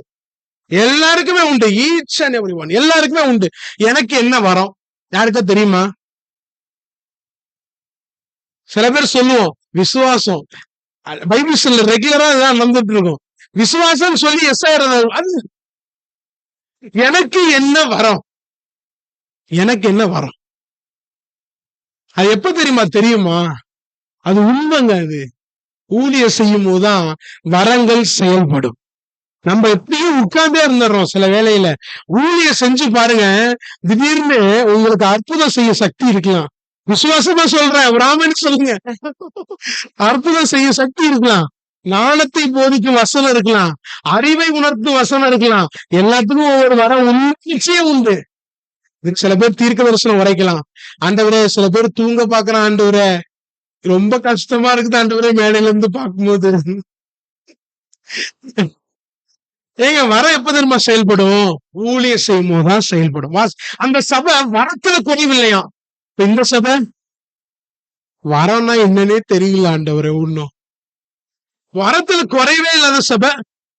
எல்லாருக்குமே உண்டு. ஈச் அண்ட் எவ்ரி ஒன் எல்லாருக்குமே உண்டு. எனக்கு என்ன வரம் யாருக்கா தெரியுமா? சில பேர் சொல்லுவோம் விசுவாசம். பைபிள் ரெகுலரா இதான் நடந்துட்டு இருக்கும். விசுவாசம் சொல்லி எஸ் ஆயிடுறது. எனக்கு என்ன வரம்? எனக்கு என்ன வரம்? அது எப்ப தெரியுமா? அது உண்மைங்க. அது ஊழிய செய்யும் போதுதான் வரங்கள் செயல்படும். நம்ம எப்படியும் உட்கார்ந்தே இருந்துடுறோம். சில வேளையில ஊழிய செஞ்சு பாருங்க, திடீர்னு உங்களுக்கு அற்புதம் செய்ய சக்தி இருக்கலாம். விசுவாசமா சொல்றேன், பிராமணன் சொல்லுங்க. அற்புதம் செய்ய சக்தி இருக்கலாம். ஞானத்தை போதிக்கும் வசனம் இருக்கலாம். அறிவை உணர்த்தும் வசனம் இருக்கலாம். எல்லாத்துக்கும் ஒவ்வொரு வரம் நிச்சயம் உண்டு. சில பேர் தீர்க்க தரிசனம் உரைக்கலாம். ஆண்டவரே, சில பேர் தூங்க பாக்குறான். ஆண்டவரே, ரொம்ப கஷ்டமா இருக்குது ஆண்டவரே மேடையில இருந்து பார்க்கும்போது. ஏங்க வரம் எப்ப தெரியுமா செயல்படும்? ஊழிய செய்யும் போதுதான் செயல்படும். அந்த சபை வரத்துல குறைவில்லையா? இந்த சபை வரம்னா என்னன்னே தெரியல ஆண்டவரே. இன்னும் வரத்துல குறைவே இல்லாத சபை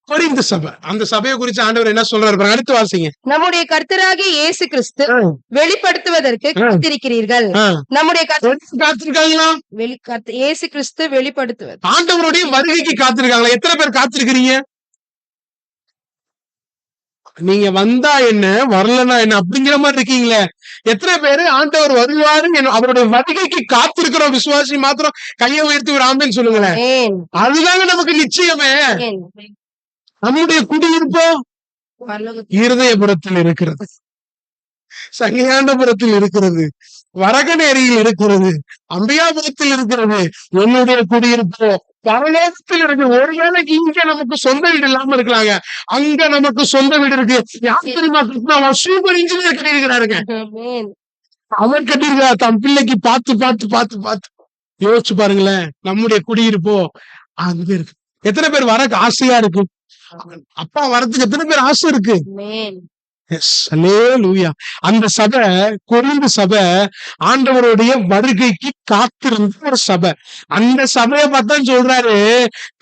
கொரிந்து சபை. அந்த சபையை குறிச்சு ஆண்டவர் என்ன சொல்றாரு? அடுத்து வாசிங்க. நம்முடைய கர்த்தராகிய இயேசு கிறிஸ்து வெளிப்படுத்துவதற்கு காத்திருக்கிறீர்கள். நம்முடைய காத்திருக்காங்களா? இயேசு கிறிஸ்து வெளிப்படுத்துவது ஆண்டவருடைய வருகைக்கு காத்திருக்காங்களா? எத்தனை பேர் காத்திருக்கிறீங்க? நீங்க வந்தா என்ன, வரலன்னா என்ன அப்படிங்கிற மாதிரி இருக்கீங்களே. எத்தனை பேரு ஆண்டவர் வருவாரு அவருடைய வருகைக்கு காத்திருக்கிறோம்? விசுவாசி மாத்திரம் கையை உயர்த்தி ஒரு ஆமென் சொல்லுங்களேன். அதுதாங்க நமக்கு நிச்சயமே. நம்முடைய குடியிருப்போ இருதயபுரத்தில் இருக்கிறது, சங்கியாண்டபுரத்தில் இருக்கிறது, வரகநேரியில் இருக்கிறது, அம்பியாபுரத்தில் இருக்கிறது. என்னுடைய குடியிருப்போ பரலோகத்தில் இருக்கு. ஒருவேளைக்கு இங்க நமக்கு சொந்த வீடு இல்லாம இருக்கலாங்க, அங்க நமக்கு சொந்த வீடு இருக்கு. யார் தெரியுமா? Super engineer கட்டியிருக்கிறாருங்க. அவர் கட்டியிருக்காரு தன் பிள்ளைக்கு பார்த்து பார்த்து பார்த்து பார்த்து. யோசிச்சு பாருங்களேன், நம்முடைய குடியிருப்போ அங்க இருக்கு. எத்தனை பேர் வர ஆசையா இருக்கு? அப்பா வரதுக்கு எத்தனை பேர் ஆசை இருக்கு? அந்த சபை கொரிந்து சபை ஆண்டவருடைய வருகைக்கு காத்திருந்த ஒரு சபை. அந்த சபையை பார்த்தா சொல்றாரு,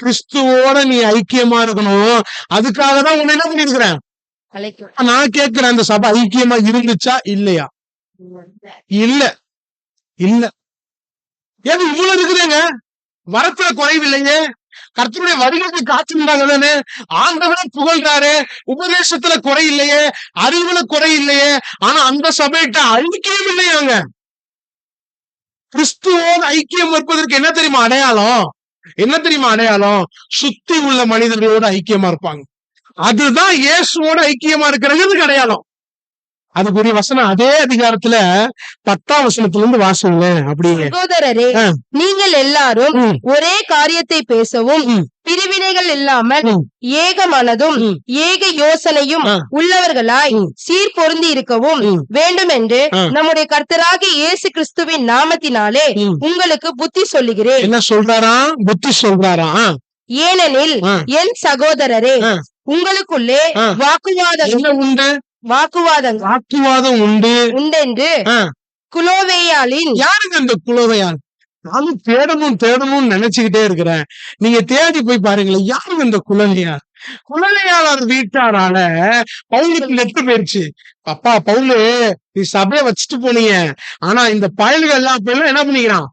கிறிஸ்துவோட நீ ஐக்கியமா இருக்கணும். அதுக்காக தான் உன்னை என்ன பண்ணிருக்கிறேன். நான் கேட்கிறேன், அந்த சபை ஐக்கியமா இருந்துச்சா இல்லையா? இல்ல இல்ல. ஏன் இவ்வளவு இருக்குதுங்க? வரத்துல குறைவில்லையே. கர்த்தருடைய வருகைக்கு காத்திருந்தாங்க தானே. ஆண்டவரை புகழ்றாரு. உபதேசத்துல குறை இல்லையே, அறிவுல குறை இல்லையே. ஆனா அந்த சபையிட்ட ஐக்கியம் இல்லையாங்க. கிறிஸ்துவோடு ஐக்கியம் இருப்பதற்கு என்ன தெரியுமா அடையாளம்? என்ன தெரியுமா அடையாளம்? சுத்தி உள்ள மனிதர்களோட ஐக்கியமா இருப்பாங்க. அதுதான் இயேசுவோட ஐக்கியமா இருக்கிறதுக்கு அடையாளம். அதுக்குரிய வசனம் அதே அதிகாரத்துல 10ஆம் வசனத்துல இருந்து வாசிங்க. அப்படியே சகோதரரே, நீங்கள் எல்லாரும் ஒரே காரியத்தை பேசவும் பிரிவினைகள் இல்லாமல் ஏக மனதும் ஏக யோசனையும் உள்ளவர்களாய் சீர் பொருந்தி இருக்கவும் வேண்டும் என்று நம்முடைய கர்த்தராகிய இயேசு கிறிஸ்துவின் நாமத்தினாலே உங்களுக்கு புத்தி சொல்லுகிறேன். என்ன சொல்றாரா? புத்தி சொல்றாரா? ஏனெனில் என் சகோதரரே, உங்களுக்குள்ளே வாக்குவாதம் உண்டென்று குலோவேயாலின். யாருங்க இந்த குலோவேயால்? நானும் தேடணும்னு நினைச்சுக்கிட்டே இருக்கிறேன். நீங்க தேடி போய் பாருங்களேன், யாருங்க இந்த குலோவேயால்? குலோவேயாளர் வீட்டாரால பவுலுக்கு லெட்டர் போயிருச்சு. அப்பா பவுலு, நீ சபையை வச்சுட்டு போனீங்க, ஆனா இந்த பயல்கள் எல்லாம் என்ன பண்ணிக்கிறான்?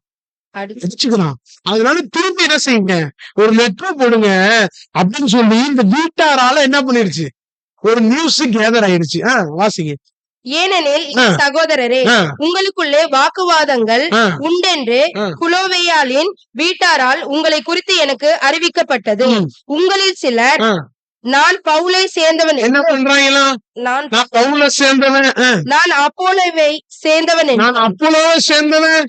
அடிச்சுக்கிறான். அதனால திருப்பி என்ன செய்யுங்க, ஒரு லெட்டர் போடுங்க அப்படின்னு சொல்லி இந்த வீட்டாரால என்ன பண்ணிருச்சு? ஒரு நியூஸ் கேதர் ஆயிடுச்சு. வாசிங்க. ஏனெனில் ஆ. சகோதரரே, ஆ, உங்களுக்குள்ளே வாக்குவாதங்கள் ஆ, உண்டென்று ஆ. குலோவேயாளின் வீட்டாரால் உங்களை குறித்து எனக்கு அறிவிக்கப்பட்டது. ம். உங்களில் சிலர் ஆ. நான் பவுலை சேர்ந்தவன் என்ன என்றும், பண்றாங்களா? நான் நான் பவுல சேர்ந்தவன், நான் அப்போலோவை சேர்ந்தவன் நான் என்றும், அப்போலோவை சேர்ந்தவன்,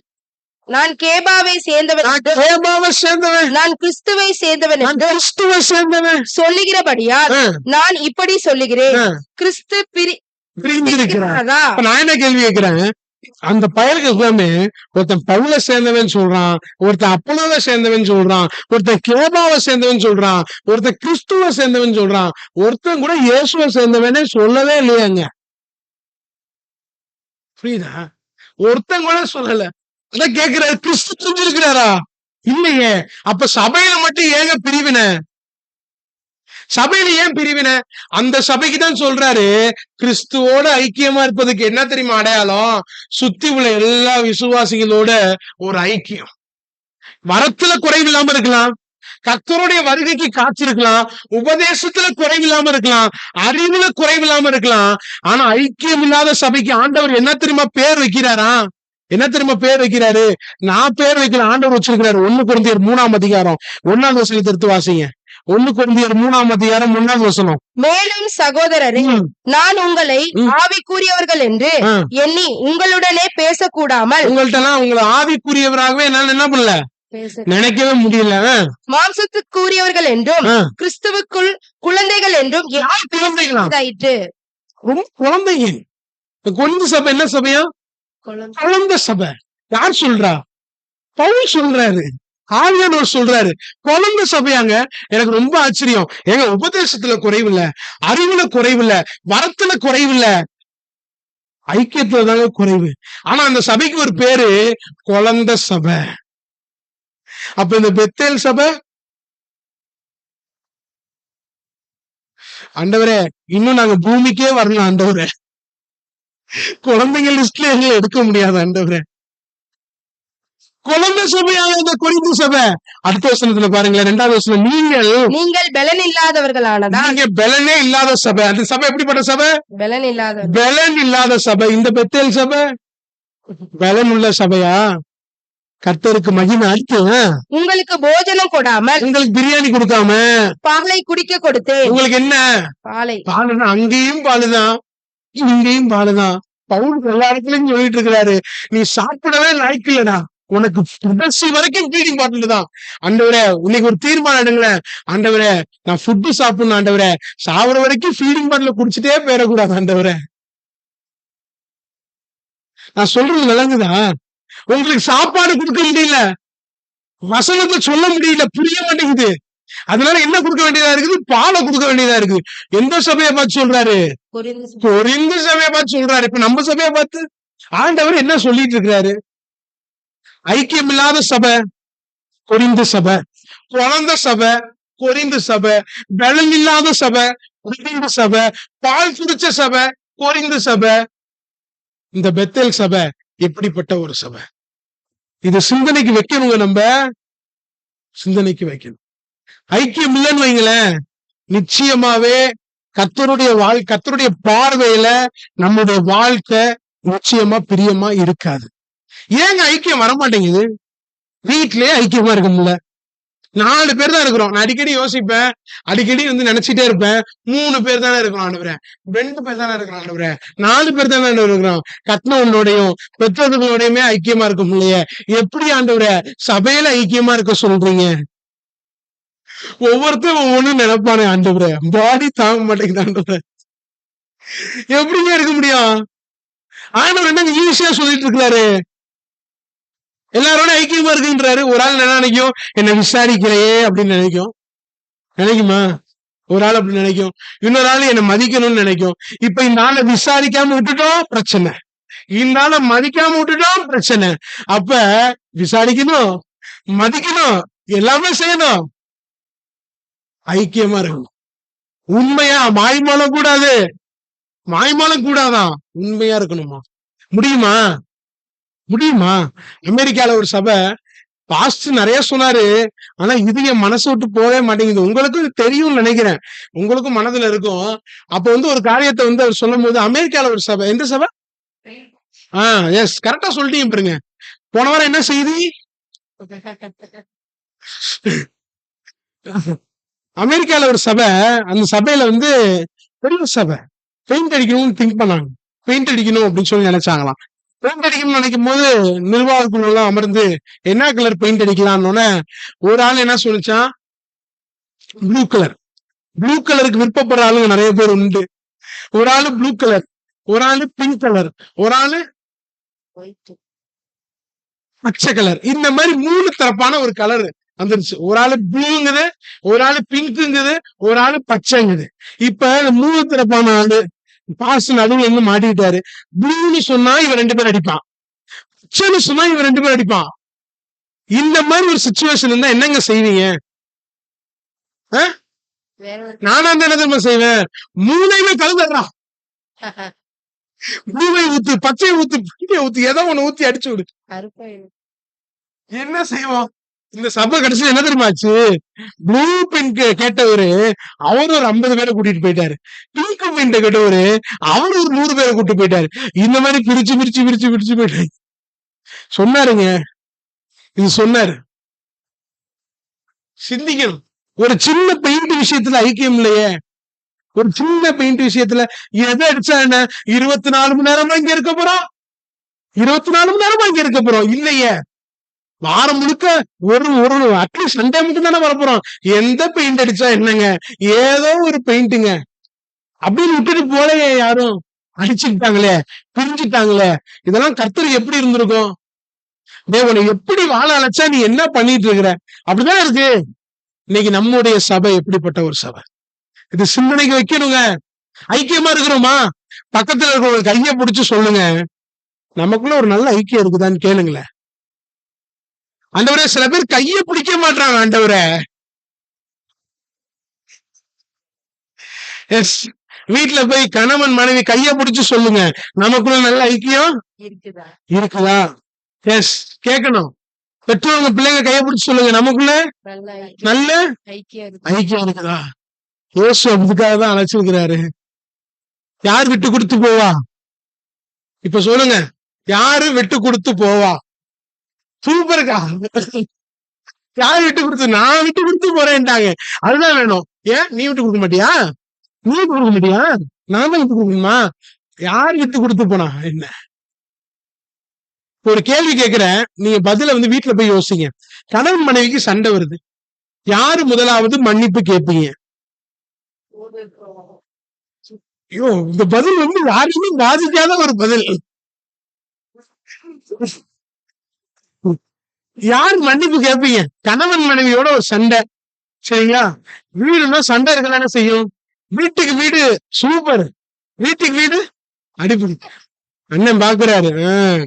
நான் கேபாவை சேர்ந்தவன் நான் என்றும், கேபாவை சேர்ந்தவன், நான் கிறிஸ்துவை சேர்ந்தவன் நான் என்றும் கிறிஸ்துவை சேர்ந்தவன். சொல்லுகிறபடியால் ஆ, நான் இப்படி சொல்லுகிறேன். ஆ, கிறிஸ்து பிரிஞ்சிருக்கிறான். பிரிக்கிறதா? இப்ப நான் என்ன கேள்வி கேட்கிறேன், அந்த பயலுக்கு எல்லாமே ஒருத்தன் பவுல சேர்ந்தவன் சொல்றான், ஒருத்தன் அப்போலோவை சேர்ந்தவன் சொல்றான், ஒருத்தன் கேபாவை சேர்ந்தவன் சொல்றான், ஒருத்தன் கிறிஸ்துவ சேர்ந்தவன் சொல்றான், ஒருத்தன் கூட இயேசுவை சேர்ந்தவனே சொல்லவே இல்லையாங்க. புரியுதா? ஒருத்தன் கூட சொல்லல. அதான் கேக்குறாரு, கிறிஸ்து பிரிஞ்சிருக்கிறாரா? இல்லையே. அப்ப சபையில மட்டும் ஏங்க பிரிவினை? சபையில ஏன் பிரிவினை? அந்த சபைக்கு தான் சொல்றாரு, கிறிஸ்துவோட ஐக்கியமா இருப்பதுக்கு என்ன தெரியுமா அடையாளம்? சுத்தி உள்ள எல்லா விசுவாசிகளோட ஒரு ஐக்கியம். வரத்துல குறைவில்லாம இருக்கலாம், கர்த்தருடைய வருகைக்கு காத்திருக்கலாம், உபதேசத்துல குறைவில்லாம இருக்கலாம், அறிவுல குறைவில்லாம இருக்கலாம். ஆனா ஐக்கியம் இல்லாத சபைக்கு ஆண்டவர் என்ன தெரியுமா பேர் வைக்கிறாரா? என்ன தெரியுமா பேர் வைக்கிறாரு? நான் பேர் வைக்கல, ஆண்டவர் வச்சிருக்கிறாரு. 1 கொரிந்தியர் 3ஆம் அதிகாரம் 1ஆம் வசனத்தை எடுத்து வாசிங்க. 1 கொரிந்தியர் 3ஆம் அதிகாரம் 1ஆம் வசனம். மேலும் சகோதரரே, ம், நான் உங்களை ம். ஆவிக்குரியவர்கள் என்று ஆ. எண்ணி உங்களுடனே பேசக்கூடாமல் உங்கள்ட்டலாம் உங்களை ஆவிக்குரியவராகவே என்னால என்ன பண்ணல, நினைக்கவே முடியல. மாம்சத்துக்குரியவர்கள் என்றும் ஆ. கிறிஸ்துவுக்குள் குழந்தைகள் என்றும் யார் குழந்தைகளா? எதாயிற்று. ரொம்ப குழந்தைங்க. இந்த கொரிந்து சபை என்ன சபையா? குழந்தை சபை. யார் சொல்றா? பவுல் சொல்றாரு, ஆவியானவர் சொல்றாரு, குழந்தை சபையாங்க. எனக்கு ரொம்ப ஆச்சரியம். ஏங்க, உபதேசத்துல குறைவில்ல, அறிவுல குறைவில்ல, வரத்துல குறைவில்ல, ஐக்கியத்துல தாங்க குறைவு. ஆனா அந்த சபைக்கு ஒரு பேரு குழந்தை சபை. அப்ப இந்த பெத்தேல் சபை, ஆண்டவரே இன்னும் நாங்க பூமிக்கே வரலாம் ஆண்டவரே, குழந்தைங்க லிஸ்ட்ல எங்களை எடுக்க முடியாது ஆண்டவரே. குழந்தை சபையாக இந்த கொரிந்து சபை. அடுத்த வசனத்துல பாருங்களேன், 2வது வசனம், நீங்கள் பலன் இல்லாதவர்களானதா? நீங்க பலனே இல்லாத சபை. அந்த சபை எப்படிப்பட்ட சபை? பலன் இல்லாதவர்கள். பலன் இல்லாத சபை. இந்த பெத்தேல் சபை பலன் உள்ள சபையா? கர்த்தருக்கு மகிமை. அடுத்து, உங்களுக்கு போஜனம் கொடாமல் உங்களுக்கு பிரியாணி கொடுக்காம பாலை குடிக்க கொடுத்தேன். உங்களுக்கு என்ன பாலை பாலுதான்? அங்கேயும் பாலுதான், இங்கேயும் பாலுதான். பவுல் எல்லா இடத்துலயும் சொல்லிட்டு இருக்கிறாரு, நீ சாப்பிடவே லாய்க்கு இல்லடா, உனக்கு கடைசி வரைக்கும் ஃபீடிங் பாட்டில் தான். ஆண்டவரே இன்னைக்கு ஒரு தீர்மானம் எடுங்களேன், ஆண்டவரே நான் ஃபுட்டு சாப்பிடணும் ஆண்டவரே, சாவர வரைக்கும் ஃபீடிங் பாட்டில குடிச்சிட்டே போயிடக்கூடாது ஆண்டவரே. நான் சொல்றது விளங்குதா? உங்களுக்கு சாப்பாடு கொடுக்க முடியல, வசனத்தை சொல்ல முடியல, புரிய மாட்டேங்குது. அதனால என்ன கொடுக்க வேண்டியதா இருக்குது? பாலை கொடுக்க வேண்டியதா இருக்கு. எந்த சபையை பார்த்து சொல்றாரு? கொரிந்து சபையை பார்த்து சொல்றாரு. இப்ப நம்ம சபையை பார்த்து ஆண்டவர் என்ன சொல்லிட்டு இருக்கிறாரு? ஐக்கியம் இல்லாத சபை கொரிந்து சபை, குழந்தை சபை கொரிந்து சபை, பலன் இல்லாத சபை கொரிந்து சபை, பால் குடிச்ச சபை கொரிந்து சபை. இந்த பெத்தேல் சபை எப்படிப்பட்ட ஒரு சபை? இது சிந்தனைக்கு வைக்கணுங்க, நம்ம சிந்தனைக்கு வைக்கணும். ஐக்கியம் இல்லைன்னு வைங்களேன், நிச்சயமாவே கர்த்தருடைய பார்வையில நம்முடைய வாழ்க்கை நிச்சயமா பிரியமா இருக்காது. ஏங்க ஐக்கியம் வரமாட்டேங்குது? வீட்லயே ஐக்கியமா இருக்க முடியல. 4 பேர் தான் இருக்கிறோம். நான் அடிக்கடி யோசிப்பேன், அடிக்கடி நினைச்சிட்டே இருப்பேன், 3 பேர் தானே இருக்கிறோம் ஆண்டவரே, 2 பேர் தானே இருக்கிறோம் ஆண்டவரே, 4 பேர் தானே இருக்கிறோம். கட்டினவங்களோடையும் பெற்றோர்களோடையுமே ஐக்கியமா இருக்க முடியலையே, எப்படி ஆண்டவரே சபையில ஐக்கியமா இருக்க சொல்றீங்க? ஒவ்வொருத்தரும் ஒவ்வொன்னும் நினைப்பானே ஆண்டவரே, பாடி தாங்க மாட்டேங்குது ஆண்டவரே, எப்படிங்க இருக்க முடியும்? ஆண்டவர் என்ன ஈஸியா சொல்லிட்டு இருக்கிறாரு, எல்லாரோட ஐக்கியமா இருக்குன்றாரு. ஒரு ஆள் என்ன நினைக்கும்? என்ன விசாரிக்கிறையே அப்படின்னு நினைக்குமா? ஒரு ஆள் அப்படி நினைக்கும். இன்னொரு ஆள் என்ன மதிக்கணும்னு நினைக்கும். இப்ப இந்த ஆளை விசாரிக்காம விட்டுட்டோம் பிரச்சனை, இந்த ஆளை மதிக்காம விட்டுட்டோம் பிரச்சனை. அப்ப விசாரிக்கணும், மதிக்கணும், எல்லாமே செய்யணும், ஐக்கியமா இருக்கணும். உண்மையா, மாய்மாலம் கூடாது, மாய்மாலம் கூடாதான், உண்மையா இருக்கணுமா? முடியுமா? அமெரிக்கால ஒரு சபை பாஸ்ட் நிறைய சொன்னாரு. ஆனா இது என் மனசு விட்டு போகவே மாட்டேங்குது. உங்களுக்கும் இது தெரியும்னு நினைக்கிறேன். உங்களுக்கும் மனதுல இருக்கும். அப்ப வந்து ஒரு காரியத்தை வந்து அவர் சொல்லும் போது, அமெரிக்கால ஒரு சபை, எந்த சபை? எஸ், கரெக்டா சொல்லிட்டீங்க பாருங்க. போன வாரம் என்ன செய்தி? அமெரிக்கால ஒரு சபை. அந்த சபையில வந்து பெரிய சபை. பெயிண்ட் அடிக்கணும்னு திங்க் பண்ணாங்க. பெயிண்ட் அடிக்கணும் அப்படின்னு சொல்லி நினைச்சாங்களாம். பெயிண்ட் அடிக்கணும்னு நினைக்கும் போது நிர்வாக குழு எல்லாம் அமர்ந்து என்ன கலர் பெயிண்ட் அடிக்கலாம்னு ஒரு ஆள் என்ன சொல்லிச்சான், ப்ளூ கலர். ப்ளூ கலருக்கு விருப்பப்படுற ஆளுங்க நிறைய பேர் உண்டு. ஒரு ஆளு ப்ளூ கலர், ஒரு ஆளு பிங்க் கலர், ஒரு ஆளு பச்சை கலர். இந்த மாதிரி 3 தரப்பான ஒரு கலர் வந்துருச்சு. ஒரு ஆளு ப்ளூங்குது, ஒரு ஆளு பிங்க்குங்குது, ஒரு ஆளு பச்சைங்குது. இப்ப 3 தரப்பான ஆளு பாஸ் நடுவில் இருந்து மாட்டிக்கிட்டாரு. ப்ளூன்னு சொன்னா இவன் 2 பேர் அடிப்பான், பச்சைன்னு சொன்னா இவன் 2 பேர் அடிப்பான். இந்த மாதிரி ஒரு சிச்சுவேஷன் இருந்தா என்னங்க செய்வீங்க? நானா என்ன தெரியுமா செய்வேன்? 3ஐயுமே கலந்துடுறான். ப்ளூவை ஊத்து, பச்சையை ஊத்து, பிங்கை ஊத்து, ஏதோ ஒண்ணு ஊத்தி அடிச்சு விடு. என்ன செய்வோம்? இந்த சபை கடைசியில என்ன தெரியுமாச்சு? ப்ளூ பிங்க் கேட்டவரு அவரு ஒரு 50 பேரை கூட்டிட்டு போயிட்டாரு. பிங்க் பிங்க் கேட்டவரு அவரு ஒரு 100 பேரை கூட்டிட்டு போயிட்டாரு. இந்த மாதிரி பிரிச்சு பிரிச்சு பிரிச்சு பிரிச்சு போயிட்டாரு. சொன்னாருங்க, இது சொன்னாரு. சிந்திக்கணும். ஒரு சின்ன பெயிண்ட் விஷயத்துல ஐக்கியம் இல்லையே. ஒரு சின்ன பெயிண்ட் விஷயத்துல எதை அடிச்சா என்ன? 24 மணி நேரமா இங்க இருக்க போறோம், 24 மணி நேரமா இங்க இருக்க போறோம் இல்லையே. வாரம் முழுக்க ஒரு ஒரு அட்லீஸ்ட் சண்டே மட்டும் தானே வரப்போறோம். எந்த பெயிண்ட் அடிச்சா என்னங்க, ஏதோ ஒரு பெயிண்ட்டுங்க அப்படின்னு விட்டுட்டு போலையே. யாரும் அடிச்சுக்கிட்டாங்களே, பிரிஞ்சுட்டாங்களே. இதெல்லாம் கர்த்தருக்கு எப்படி இருந்திருக்கும்? தேவனை எப்படி வாழ அழைச்சா நீ என்ன பண்ணிட்டு இருக்கிற? அப்படிதான் இருக்கு. இன்னைக்கு நம்முடைய சபை எப்படிப்பட்ட ஒரு சபை? இது சிந்தனைக்கு வைக்கணுங்க. ஐக்கியமா இருக்கிறோமா? பக்கத்துல இருக்கிறவங்க கையை பிடிச்சு சொல்லுங்க, நமக்குள்ள ஒரு நல்ல ஐக்கியம் இருக்குதான்னு கேளுங்களேன். ஆண்டவரே, சில பேர் கையை பிடிக்க மாட்டாங்க. ஆண்டவரே, எஸ், வீட்டுல போய் கணவன் மனைவி கையை பிடிச்சு சொல்லுங்க, நமக்குள்ள நல்ல ஐக்கியம் இருக்குதா? எஸ், கேட்கணும். பெற்றோங்க பிள்ளைங்க கையை பிடிச்சு சொல்லுங்க, நமக்குள்ள நல்ல ஐக்கியம் இருக்குதா? இயேசு அதுக்காக தான் அழைச்சிருக்கிறாரு. யார் விட்டு கொடுத்து போவா? இப்ப சொல்லுங்க, யாரு விட்டு கொடுத்து போவா? சூப்பருக்கா. யார் விட்டு கொடுத்து? நான் விட்டு கொடுத்து போறேன்ட்டாங்க. அதுதான் வேணும். ஏன் நீ விட்டு கொடுக்க மாட்டியா? நீ விட்டு கொடுக்க மாட்டியா? நான் தான் விட்டு கொடுக்கணுமா? யார் விட்டு கொடுத்து போனா என்ன? ஒரு கேள்வி கேட்கிறேன், நீங்க பதில வந்து வீட்டுல போய் யோசிங்க. கணவன் மனைவிக்கு சண்டை வருது, யாரு முதலாவது மன்னிப்பு கேட்பீங்க? ஐயோ, இந்த பதில் வந்து யாருமே பாதிக்காத ஒரு பதில். யார் மன்னிப்பு கேட்பீங்க? கணவன் மனைவியோட ஒரு சண்டை, சரிங்களா? வீடுன்னா சண்டை இருக்கதானே செய்யும். வீட்டுக்கு வீடு சூப்பர், வீட்டுக்கு வீடு அடிப்படை. அண்ணன் பாக்குறாரு,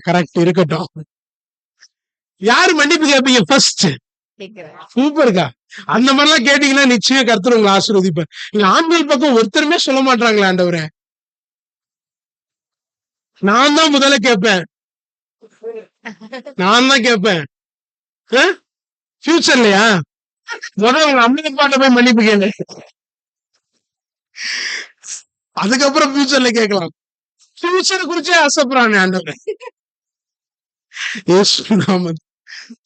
கரெக்ட், இருக்கட்டும். யாரு மன்னிப்பு கேட்பீங்க ஃபர்ஸ்ட்? சூப்பர்க்கா. அந்த மாதிரிலாம் கேட்டீங்கன்னா நிச்சயம் கர்த்தர் உங்களை ஆசீர்வதிப்பார். இங்க ஆண்கள் பக்கம் ஒருத்தருமே சொல்ல மாட்டாங்களா, ஆண்டவரே நான் தான் முதல்ல கேட்பேன், நான் தான் கேட்பேன். ஃபியூச்சர்லயா முதல்ல உங்க அம்மா அப்பாட்ட போய் மன்னிப்பு கேளு, அதுக்கப்புறம் ஃபியூச்சர்ல கேட்கலாம். ஃபியூச்சர் குறிச்சே ஆசைப்படுறானே ஆண்டவரே.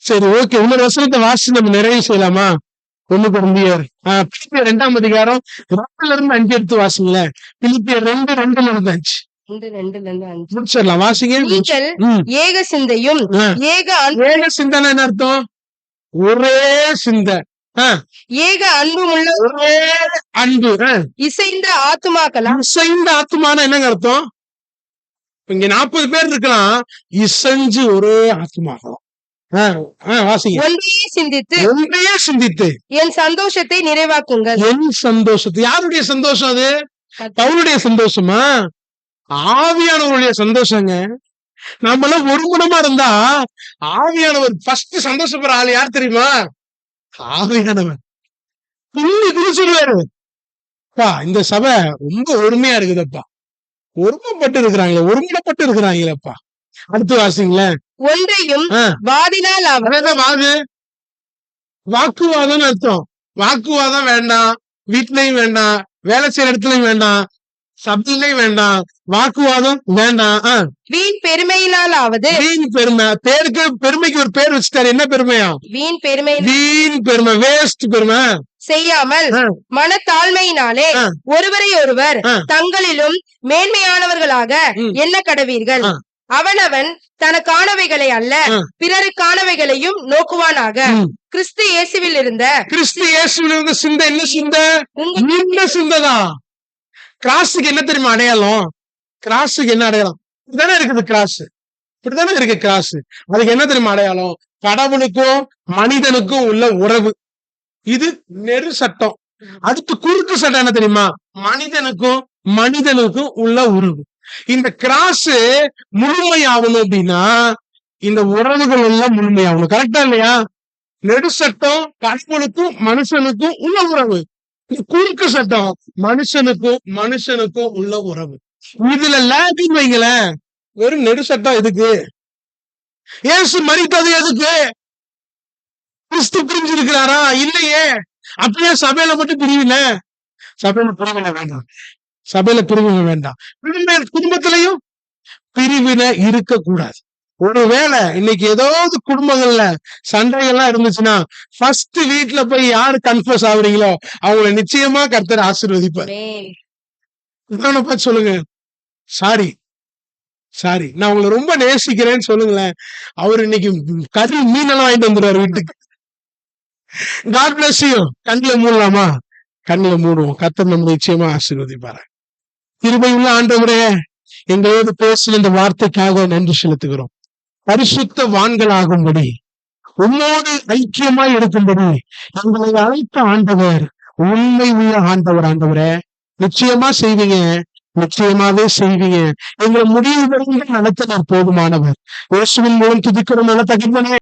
சரி, ஓகே. இன்னொரு வசனத்தை வாசிச்சு நம்ம நிறைவு செய்யலாமா? 1 கொரிந்தியர் 2ஆம் அதிகாரம் 2ல இருந்து 5 எடுத்து வாசிங்களேன். பிலிப்பியர் 2:2ல இருந்து 5 முடிச்சிடலாம். வாசிங்க. ஏக சிந்தையும் ஏக சிந்தனை என்ன அர்த்தம்? ஒரே சிந்தை, ஏக அன்பும் உள்ள ஒரே அன்பு, இசைந்த ஆத்துமாக்கலாம். இசைந்த ஆத்துமான என்னங்க அர்த்தம்? இங்க 40 பேர் இருக்கலாம், இசைஞ்சு ஒரே ஆத்துமாகலாம். ஒன்றையே சிந்தித்து என் சந்தோஷத்தை நிறைவாக்குங்கள். என் சந்தோஷத்தை, யாருடைய சந்தோஷம் அது? பவுலுடைய சந்தோஷமா? ஆவியானவருடைய சந்தோஷங்க. நம்மளாம் ஒரு குணமா இருந்தா ஆவியானவர் ஃபர்ஸ்ட் சந்தோஷப்படுற ஆள் யார் தெரியுமா? ஆவியானவர். சொல்லுவாரு, இந்த சபை ரொம்ப ஒருமையா இருக்குதப்பா, ஒருமைப்பட்டு இருக்கிறாங்களே, ஒருமுறைப்பட்டு இருக்கிறாங்களேப்பா, அடுத்து வாசிங்களேன். ஒன்றையும் ஆ, வாதினால் அதேதான் வாக்குவாதம்னு அர்த்தம். வாக்குவாதம் வேண்டாம், வீட்லயும் வேண்டாம், வேலை செய்யற இடத்துலயும் வேண்டாம், சபையிலையும் வேண்டாம், வாக்குவாதம் வேண்டாம். வீண் பெருமையினாலாவது வீண் பெருமை, பேருக்கு பெருமைக்கு ஒரு பேர் வச்சுட்டாரு. என்ன பெருமையா? வீண் பெருமை வீண் பெருமை, வேஸ்ட் பெருமை. செய்யாமல் ஆ, மனத்தாழ்மையினாலே ஆ, ஒருவரை ஒருவர் ஆ, தங்களிலும் மேன்மையானவர்களாக ம், எண்ண கடவீர்கள். ஆ, அவனவன் தனக்கானவைகளை அல்ல ஆ, பிறருக்கானவைகளையும் நோக்குவானாக. ம். கிறிஸ்து இயேசுவில் இருந்த கிறிஸ்து இயேசுவில் இருந்த சிந்தை என்ன சிந்தை? உங்க இந்த சிந்தைதான். கிராஸுக்கு என்ன தெரியுமா அடையாளம்? கிராஸுக்கு என்ன அடையாளம்? இப்படிதானே இருக்குது கிராஸ், இப்படித்தானே இருக்கு கிராஸ். அதுக்கு என்ன தெரியுமா அடையாளம்? கடவுளுக்கும் மனிதனுக்கும் உள்ள உறவு. இது நெரு சட்டம். அடுத்து குறுக்கு சட்டம் என்ன தெரியுமா? மனிதனுக்கும் மனிதனுக்கும் உள்ள உறவு. இந்த கிராஸ் முழுமையாகணும் அப்படின்னா இந்த உறவுகள் எல்லாம் முழுமையாகணும். கரெக்டா இல்லையா? நெடு சட்டம் கடவுளுக்கும் மனுஷனுக்கும் உள்ள உறவு. இந்த குறுக்கு சட்டம் மனுஷனுக்கும் மனுஷனுக்கும் உள்ள உறவு. இதுல லேட்டின் வைங்களேன். வெறும் நெடு சட்டம் எதுக்கு? இயேசு மரித்தது எதுக்கு? கிறிஸ்து பிரிஞ்சிருக்கிறாரா? இல்லையே. அப்படியே சபையில மட்டும் பிரிவினை. சபையில பிரிவினை வேண்டாம், சபையில பிரிவினை வேண்டாம். குடும்பத்திலையும் பிரிவினை இருக்கக்கூடாது. ஒருவேளை இன்னைக்கு ஏதாவது குடும்பங்கள்ல சண்டைகள்லாம் இருந்துச்சுன்னா ஃபர்ஸ்ட் வீட்டுல போய் யாரு கன்ஃபர்ஸ் ஆகுறீங்களோ அவங்கள நிச்சயமா கர்த்தர் ஆசீர்வதிப்பார். இன்னொன்னு பார்த்து சொல்லுங்க, சாரி சாரி நான் உங்களை ரொம்ப நேசிக்கிறேன்னு சொல்லுங்களேன். அவர் இன்னைக்கு கறி மீனெல்லாம் வாங்கிட்டு வந்துடுவார் வீட்டுக்கு. God bless you. கண்ணுல மூடலாமா? கண்ணுல மூடுவோம். கர்த்தர் நம்ம நிச்சயமா ஆசீர்வதிப்பாரு. கிருபையுள்ள ஆண்டவரே, எங்களோடு பேசின இந்த வார்த்தைக்காக நன்றி செலுத்துகிறோம். பரிசுத்த வான்களாகும்படி உம்மோடு ஐக்கியமாய் இருக்கும்படி எங்களை அழைத்த ஆண்டவர் உண்மை உள்ள ஆண்டவர். ஆண்டவரே, நிச்சயமா செய்வீங்க, நிச்சயமாவே செய்வீங்க. எங்களை முடிவு நடத்தினர் போதுமானவர். இயேசுவின் மூலம் துதிக்கிற நல்ல தகுந்தனே.